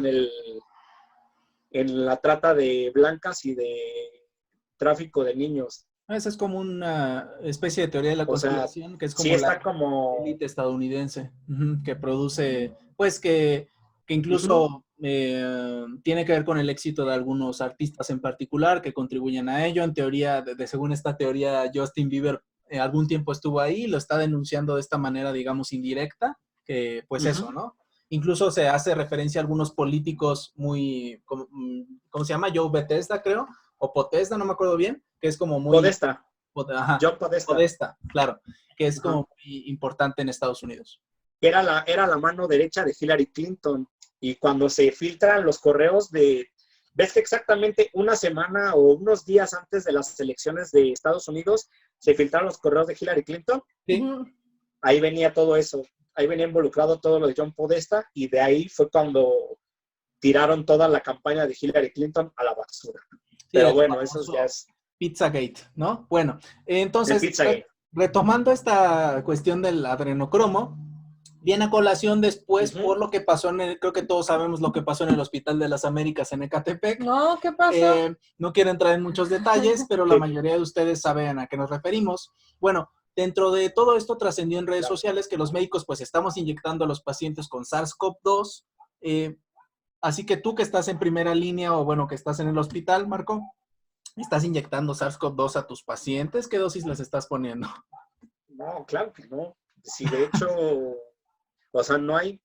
en la trata de blancas y de tráfico de niños. Esa es como una especie de teoría de la conspiración, que es como la élite estadounidense, que produce, pues que incluso tiene que ver con el éxito de algunos artistas en particular que contribuyen a ello. En teoría, según esta teoría, Justin Bieber algún tiempo estuvo ahí, lo está denunciando de esta manera, digamos, indirecta, que pues eso, ¿no? Incluso se hace referencia a algunos políticos muy, ¿cómo se llama? Joe Bethesda, creo, o Potesda, no me acuerdo bien, que es como muy... Podesta. John Podesta. Podesta, claro, que es como muy importante en Estados Unidos. Era la mano derecha de Hillary Clinton. Y cuando se filtran los correos ves que exactamente una semana o unos días antes de las elecciones de Estados Unidos se filtraron los correos de Hillary Clinton. Sí. Ahí venía todo eso. Ahí venía involucrado todo lo de John Podesta y de ahí fue cuando tiraron toda la campaña de Hillary Clinton a la basura. Sí, pero bueno, eso ya es... Pizzagate, ¿no? Bueno, entonces, retomando esta cuestión del adrenocromo, viene a colación después por lo que pasó creo que todos sabemos lo que pasó en el Hospital de las Américas en Ecatepec. No, ¿qué pasó? No quiero entrar en muchos detalles, pero la mayoría de ustedes saben a qué nos referimos. Bueno, dentro de todo esto trascendió en redes sociales que los médicos pues estamos inyectando a los pacientes con SARS-CoV-2. Así que tú que estás en primera línea o bueno, que estás en el hospital, Marco, ¿estás inyectando SARS-CoV-2 a tus pacientes? ¿Qué dosis les estás poniendo? No, claro que no. Si de hecho, o sea, no hay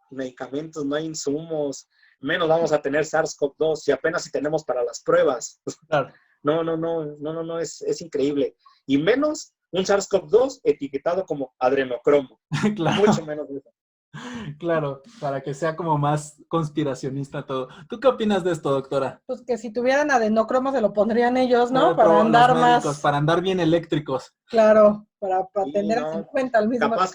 medicamentos, no hay insumos, menos vamos a tener SARS-CoV-2 si apenas si tenemos para las pruebas. Claro. No, es increíble. Y menos un SARS-CoV-2 etiquetado como adrenocromo. Claro. Mucho menos de eso. Claro, para que sea como más conspiracionista todo. ¿Tú qué opinas de esto, doctora? Pues que si tuvieran adrenocromo se lo pondrían ellos, ¿no? Para andar más... Para andar bien eléctricos. Claro, para tener en cuenta al mismo Capaz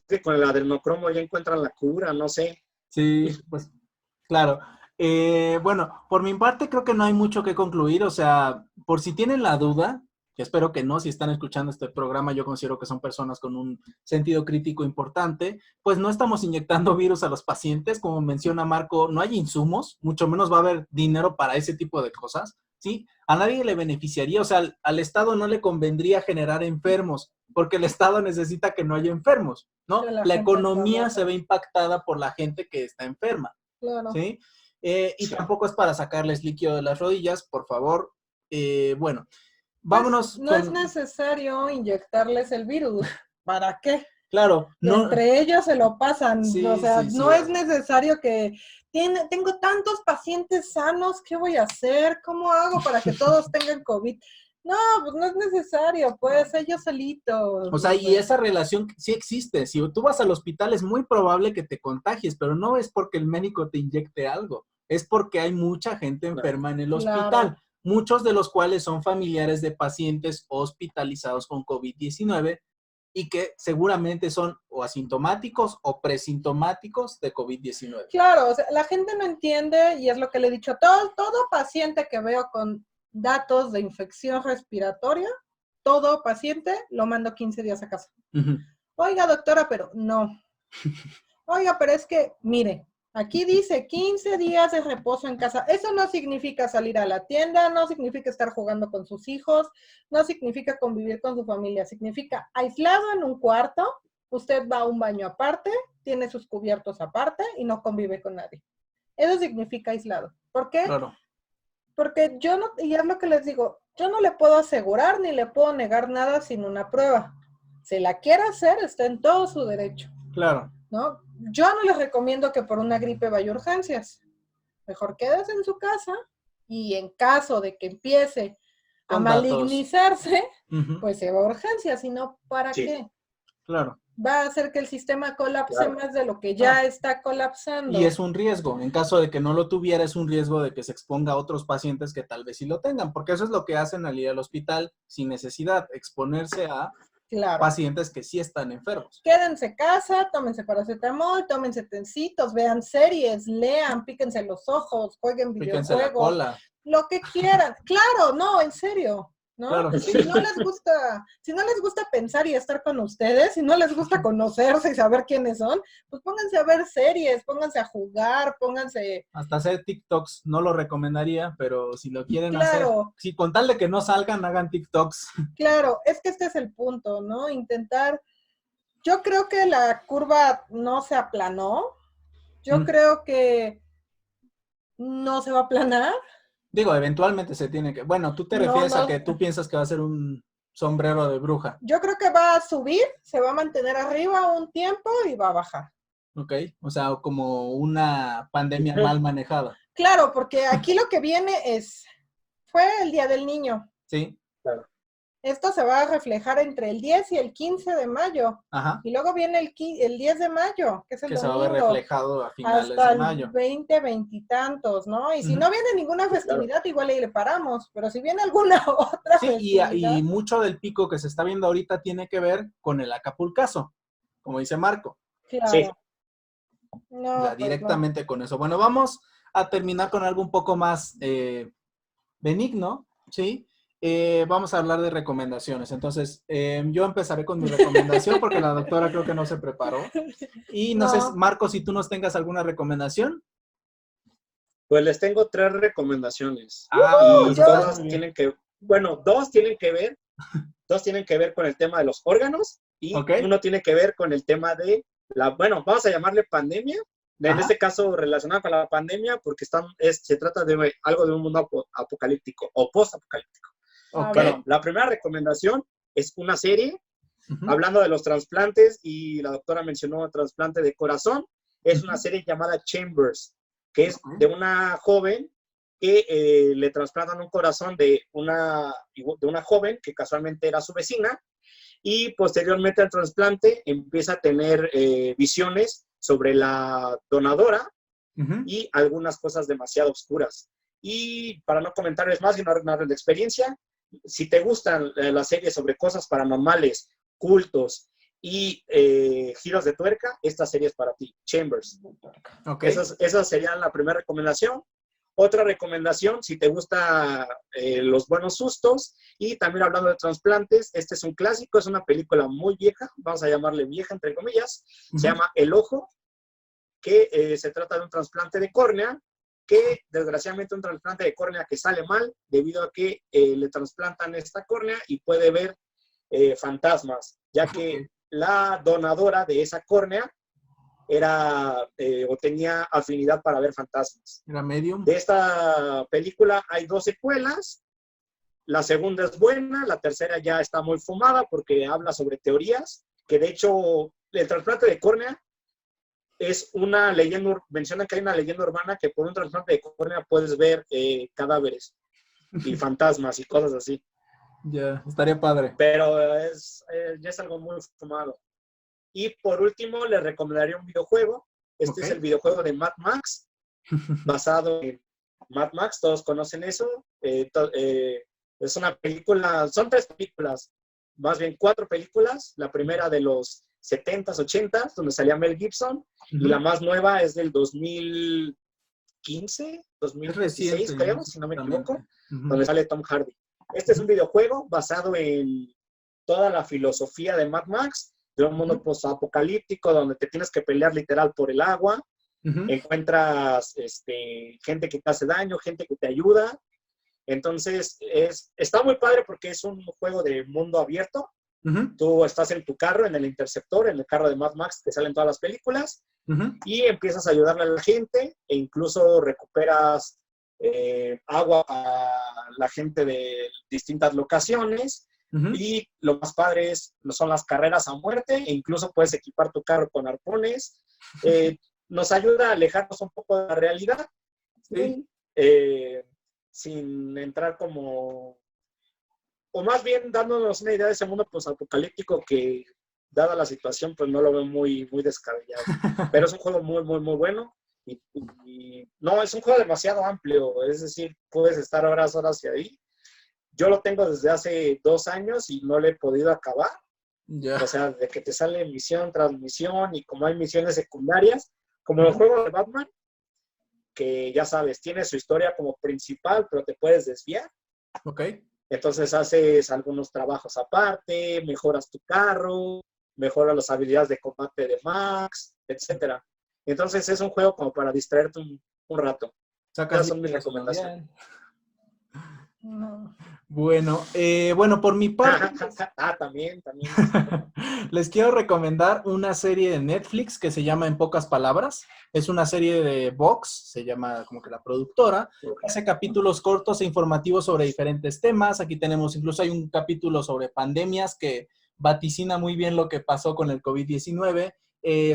que con el adrenocromo ya encuentran la cura, no sé. Sí, pues, claro. Bueno, por mi parte creo que no hay mucho que concluir, o sea, por si tienen la duda, que espero que no, si están escuchando este programa, yo considero que son personas con un sentido crítico importante, pues no estamos inyectando virus a los pacientes, como menciona Marco, no hay insumos, mucho menos va a haber dinero para ese tipo de cosas, ¿sí? A nadie le beneficiaría, o sea, al Estado no le convendría generar enfermos, porque el Estado necesita que no haya enfermos, ¿no? La economía se ve impactada por la gente que está enferma, claro. ¿sí? Y tampoco es para sacarles líquido de las rodillas, por favor. Bueno, vámonos. Pues, no es necesario inyectarles el virus. ¿Para qué? Claro. No. Entre ellos se lo pasan. Sí, o sea, sí, no es necesario que... Tengo tantos pacientes sanos, ¿qué voy a hacer? ¿Cómo hago para que todos tengan COVID? No, pues no es necesario, pues ellos solitos. O sea, y esa relación sí existe. Si tú vas al hospital es muy probable que te contagies, pero no es porque el médico te inyecte algo, es porque hay mucha gente enferma en el hospital, muchos de los cuales son familiares de pacientes hospitalizados con COVID-19 y que seguramente son o asintomáticos o presintomáticos de COVID-19. Claro, o sea, la gente no entiende y es lo que le he dicho a todo paciente que veo con datos de infección respiratoria, todo paciente lo mando 15 días a casa. Oiga, doctora, pero no. Oiga, pero es que, mire, aquí dice 15 días de reposo en casa. Eso no significa salir a la tienda, no significa estar jugando con sus hijos, no significa convivir con su familia, significa aislado en un cuarto, usted va a un baño aparte, tiene sus cubiertos aparte y no convive con nadie. Eso significa aislado. ¿Por qué? Claro. Porque yo no, y es lo que les digo, yo no le puedo asegurar ni le puedo negar nada sin una prueba. Si la quiere hacer, está en todo su derecho. Claro. ¿No? Yo no les recomiendo que por una gripe vaya a urgencias. Mejor quédese en su casa y en caso de que empiece a malignizarse, pues se va a urgencias, si no, ¿para qué? Claro. Va a hacer que el sistema colapse más de lo que ya está colapsando. Y es un riesgo. En caso de que no lo tuviera, es un riesgo de que se exponga a otros pacientes que tal vez sí lo tengan, porque eso es lo que hacen al ir al hospital sin necesidad, exponerse a pacientes que sí están enfermos. Quédense en casa, tómense paracetamol, tómense tencitos, vean series, lean, píquense los ojos, jueguen videojuegos. Píquense la cola. Lo que quieran. Claro, no, en serio. ¿No? Claro. Si no les gusta pensar y estar con ustedes, si no les gusta conocerse y saber quiénes son, pues pónganse a ver series, pónganse a jugar, pónganse... Hasta hacer TikToks, no lo recomendaría, pero si lo quieren hacer, si con tal de que no salgan, hagan TikToks. Claro, es que este es el punto, ¿no? Intentar, yo creo que la curva no se aplanó, yo creo que no se va a aplanar. Digo, eventualmente se tiene que... Bueno, tú te refieres a que tú piensas que va a ser un sombrero de bruja. Yo creo que va a subir, se va a mantener arriba un tiempo y va a bajar. Ok, o sea, como una pandemia mal manejada. Claro, porque aquí lo que viene fue el Día del Niño. Sí. Claro. Esto se va a reflejar entre el 10 y el 15 de mayo. Ajá. Y luego viene el 10 de mayo, que es el domingo. Que se va a ver reflejado a finales hasta de mayo. El 20, 20 y tantos, ¿no? Y si no viene ninguna festividad, igual ahí le paramos. Pero si viene alguna otra festividad... Y mucho del pico que se está viendo ahorita tiene que ver con el Acapulcazo, como dice Marco. Claro. Sí. No, o sea, directamente con eso. Bueno, vamos a terminar con algo un poco más benigno, ¿sí? Vamos a hablar de recomendaciones. Entonces, yo empezaré con mi recomendación porque la doctora creo que no se preparó. Y no sé, Marco, si tú nos tengas alguna recomendación. Pues les tengo 3 recomendaciones. Y todas tienen que, bueno, dos tienen que ver con el tema de los órganos y uno tiene que ver con el tema de bueno, vamos a llamarle pandemia. En este caso relacionado con la pandemia porque se trata de algo de un mundo apocalíptico o post-apocalíptico. Bueno, la primera recomendación es una serie hablando de los trasplantes y la doctora mencionó el trasplante de corazón. Es una serie llamada Chambers, que es de una joven que le trasplantan un corazón de una joven que casualmente era su vecina y posteriormente al trasplante empieza a tener visiones sobre la donadora y algunas cosas demasiado oscuras. Y para no comentarles más y no arruinarles la experiencia, si te gustan las series sobre cosas paranormales, cultos y giros de tuerca, esta serie es para ti, Chambers. Esa sería la primera recomendación. Otra recomendación, si te gustan los buenos sustos y también hablando de trasplantes, este es un clásico, es una película muy vieja, vamos a llamarle vieja entre comillas, se llama El Ojo, que se trata de un trasplante de córnea, que desgraciadamente un trasplante de córnea que sale mal debido a que le trasplantan esta córnea y puede ver fantasmas, ya que la donadora de esa córnea era o tenía afinidad para ver fantasmas. ¿Era medium? De esta película hay 2 secuelas. La segunda es buena, la tercera ya está muy fumada porque habla sobre teorías, que de hecho el trasplante de córnea es una leyenda, mencionan que hay una leyenda urbana que por un trasplante de córnea puedes ver cadáveres y fantasmas y cosas así. Ya, estaría padre. Pero ya es algo muy fumado. Y por último, les recomendaría un videojuego. Este es el videojuego de Mad Max, basado en Mad Max, todos conocen eso. Es una película, son 3 películas, más bien 4 películas. La primera de los 70s, 80s, donde salía Mel Gibson, y la más nueva es del 2015, 2016, creo, si no me equivoco, donde sale Tom Hardy. Este es un videojuego basado en toda la filosofía de Mad Max, de un mundo post-apocalíptico donde te tienes que pelear literal por el agua. Encuentras gente que te hace daño, gente que te ayuda. Entonces, está muy padre porque es un juego de mundo abierto. Tú estás en tu carro, en el Interceptor, en el carro de Mad Max que salen todas las películas, y empiezas a ayudarle a la gente e incluso recuperas agua a la gente de distintas locaciones. Y lo más padre son las carreras a muerte, e incluso puedes equipar tu carro con arpones. Nos ayuda a alejarnos un poco de la realidad, ¿sí? Sin entrar como, o más bien dándonos una idea de ese mundo posapocalíptico que, dada la situación, pues no lo veo muy, muy descabellado. Pero es un juego muy, muy, muy bueno. Y no, es un juego demasiado amplio, es decir, puedes estar horas y ahí. Yo lo tengo desde hace 2 años y no lo he podido acabar. O sea, de que te sale misión tras misión, y como hay misiones secundarias, como el juego de Batman, que ya sabes, tiene su historia como principal, pero te puedes desviar. Entonces haces algunos trabajos aparte, mejoras tu carro, mejoras las habilidades de combate de Max, etc. Entonces es un juego como para distraerte un rato. Esas son mis recomendaciones. No. Bueno, por mi parte... También. Les quiero recomendar una serie de Netflix que se llama En Pocas Palabras. Es una serie de Vox, se llama como que la productora. Hace capítulos cortos e informativos sobre diferentes temas. Aquí tenemos, incluso hay un capítulo sobre pandemias que vaticina muy bien lo que pasó con el COVID-19.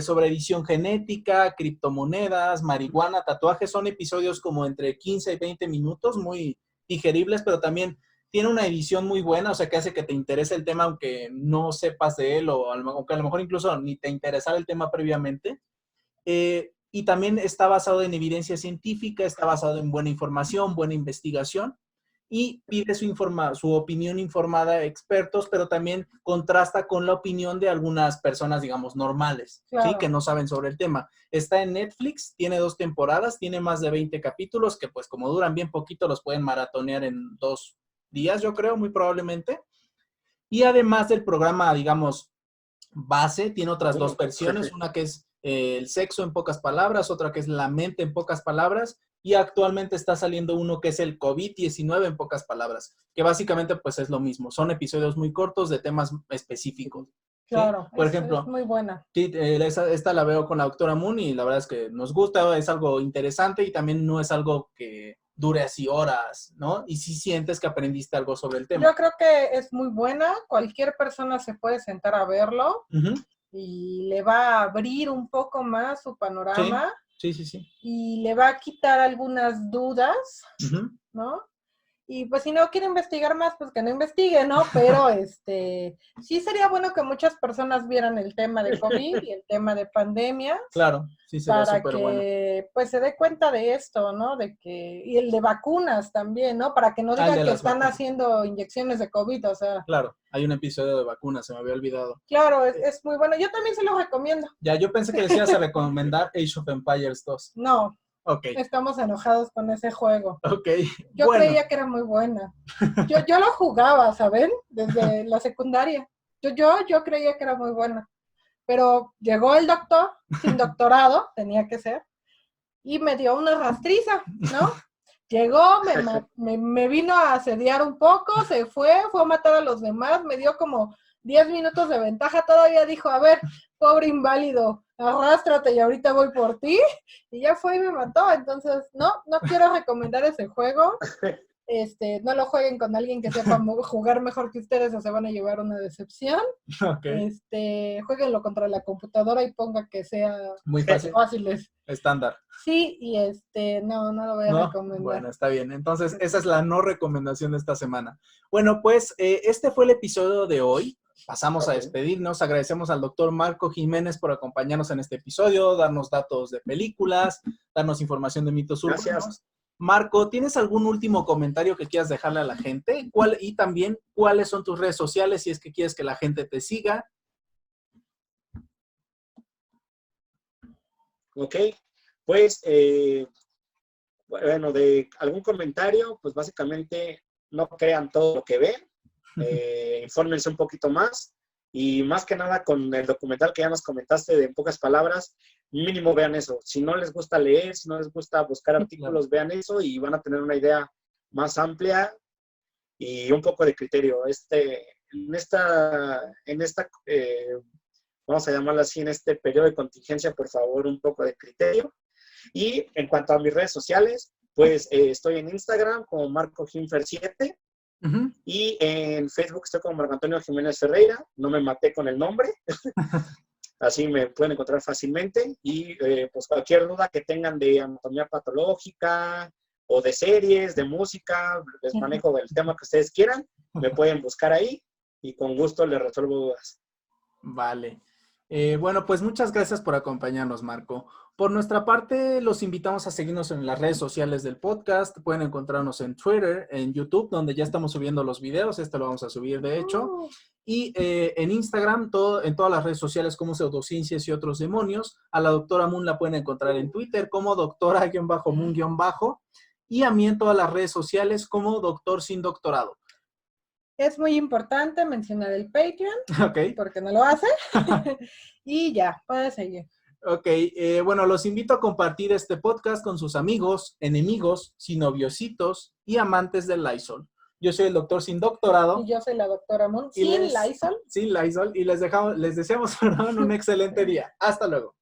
Sobre edición genética, criptomonedas, marihuana, tatuajes. Son episodios como entre 15 y 20 minutos, muy digeribles, pero también tiene una edición muy buena, o sea, que hace que te interese el tema aunque no sepas de él, o aunque a lo mejor incluso ni te interesara el tema previamente. Y también está basado en evidencia científica, está basado en buena información, buena investigación, y pide su opinión informada a expertos, pero también contrasta con la opinión de algunas personas, digamos, normales, claro, ¿sí? Que no saben sobre el tema. Está en Netflix, tiene 2 temporadas, tiene más de 20 capítulos, que pues como duran bien poquito, los pueden maratonear en 2 días, yo creo, muy probablemente. Y además del programa, digamos, base, tiene otras 2 versiones, una que es el sexo en pocas palabras, otra que es la mente en pocas palabras, y actualmente está saliendo uno que es el COVID-19 en pocas palabras, que básicamente pues es lo mismo, son episodios muy cortos de temas específicos. Claro, ¿sí? Por ejemplo, es muy buena. Sí, esta la veo con la doctora Moon y la verdad es que nos gusta, es algo interesante y también no es algo que dure así horas, ¿no? Y sí sientes que aprendiste algo sobre el tema. Yo creo que es muy buena, cualquier persona se puede sentar a verlo y le va a abrir un poco más su panorama. Sí. Y le va a quitar algunas dudas, ¿no? Y pues si no quiere investigar más, pues que no investigue, ¿no? Pero sí sería bueno que muchas personas vieran el tema de COVID y el tema de pandemia. Claro, sí sería para súper que bueno. pues se dé cuenta de esto, ¿no? Y el de vacunas también, ¿no? Para que no digan que están haciendo inyecciones de COVID, o sea. Claro, hay un episodio de vacunas, se me había olvidado. Claro, es muy bueno. Yo también se lo recomiendo. Ya, yo pensé que decías a recomendar Age of Empires 2. No. Ok. Estamos enojados con ese juego. Ok. Yo creía que era muy buena. Yo lo jugaba, ¿saben? Desde la secundaria. Yo creía que era muy buena. Pero llegó el doctor, sin doctorado, tenía que ser, y me dio una rastriza, ¿no? Llegó, me vino a asediar un poco, se fue a matar a los demás, me dio como 10 minutos de ventaja, todavía dijo, a ver, pobre inválido, arrástrate y ahorita voy por ti, y ya fue y me mató. Entonces, no quiero recomendar ese juego, No lo jueguen con alguien que sepa jugar mejor que ustedes o se van a llevar una decepción. Okay. Jueguenlo contra la computadora y ponga que sea muy fácil. Fáciles. Estándar. Sí, y no lo voy a recomendar. Bueno, está bien. Entonces, esa es la no recomendación de esta semana. Bueno, pues este fue el episodio de hoy. Pasamos a despedirnos. Agradecemos al doctor Marco Jiménez por acompañarnos en este episodio, darnos datos de películas, darnos información de mitos urbanos. Marco, ¿tienes algún último comentario que quieras dejarle a la gente? Y también, ¿cuáles son tus redes sociales si es que quieres que la gente te siga? Ok, pues, bueno, de algún comentario, pues básicamente no crean todo lo que ven, infórmense un poquito más y más que nada con el documental que ya nos comentaste de en pocas palabras, mínimo vean eso. Si no les gusta leer, si no les gusta buscar artículos, vean eso y van a tener una idea más amplia y un poco de criterio. Vamos a llamarlo así, en este periodo de contingencia, por favor, un poco de criterio. Y en cuanto a mis redes sociales, pues estoy en Instagram como MarcoJimfer7 y en Facebook estoy como Marco Antonio Jiménez Ferreira. No me maté con el nombre. Así me pueden encontrar fácilmente. Y pues cualquier duda que tengan de anatomía patológica o de series, de música, les manejo el tema que ustedes quieran. Me pueden buscar ahí y con gusto les resuelvo dudas. Vale. Bueno, pues muchas gracias por acompañarnos, Marco. Por nuestra parte, los invitamos a seguirnos en las redes sociales del podcast. Pueden encontrarnos en Twitter, en YouTube, donde ya estamos subiendo los videos. Lo vamos a subir, de hecho. Y en Instagram, en todas las redes sociales como Pseudociencias y Otros Demonios. A la doctora Moon la pueden encontrar en Twitter como doctora-moon-. Y a mí en todas las redes sociales como Doctor Sin Doctorado. Es muy importante mencionar el Patreon, porque no lo hace. Y ya, puede seguir. Ok, bueno, los invito a compartir este podcast con sus amigos, enemigos, sinoviositos y amantes del Lysol. Yo soy el doctor sin doctorado. Y yo soy la doctora Moon, sin Lysol. Sin Lysol. Y les deseamos un excelente día. Hasta luego.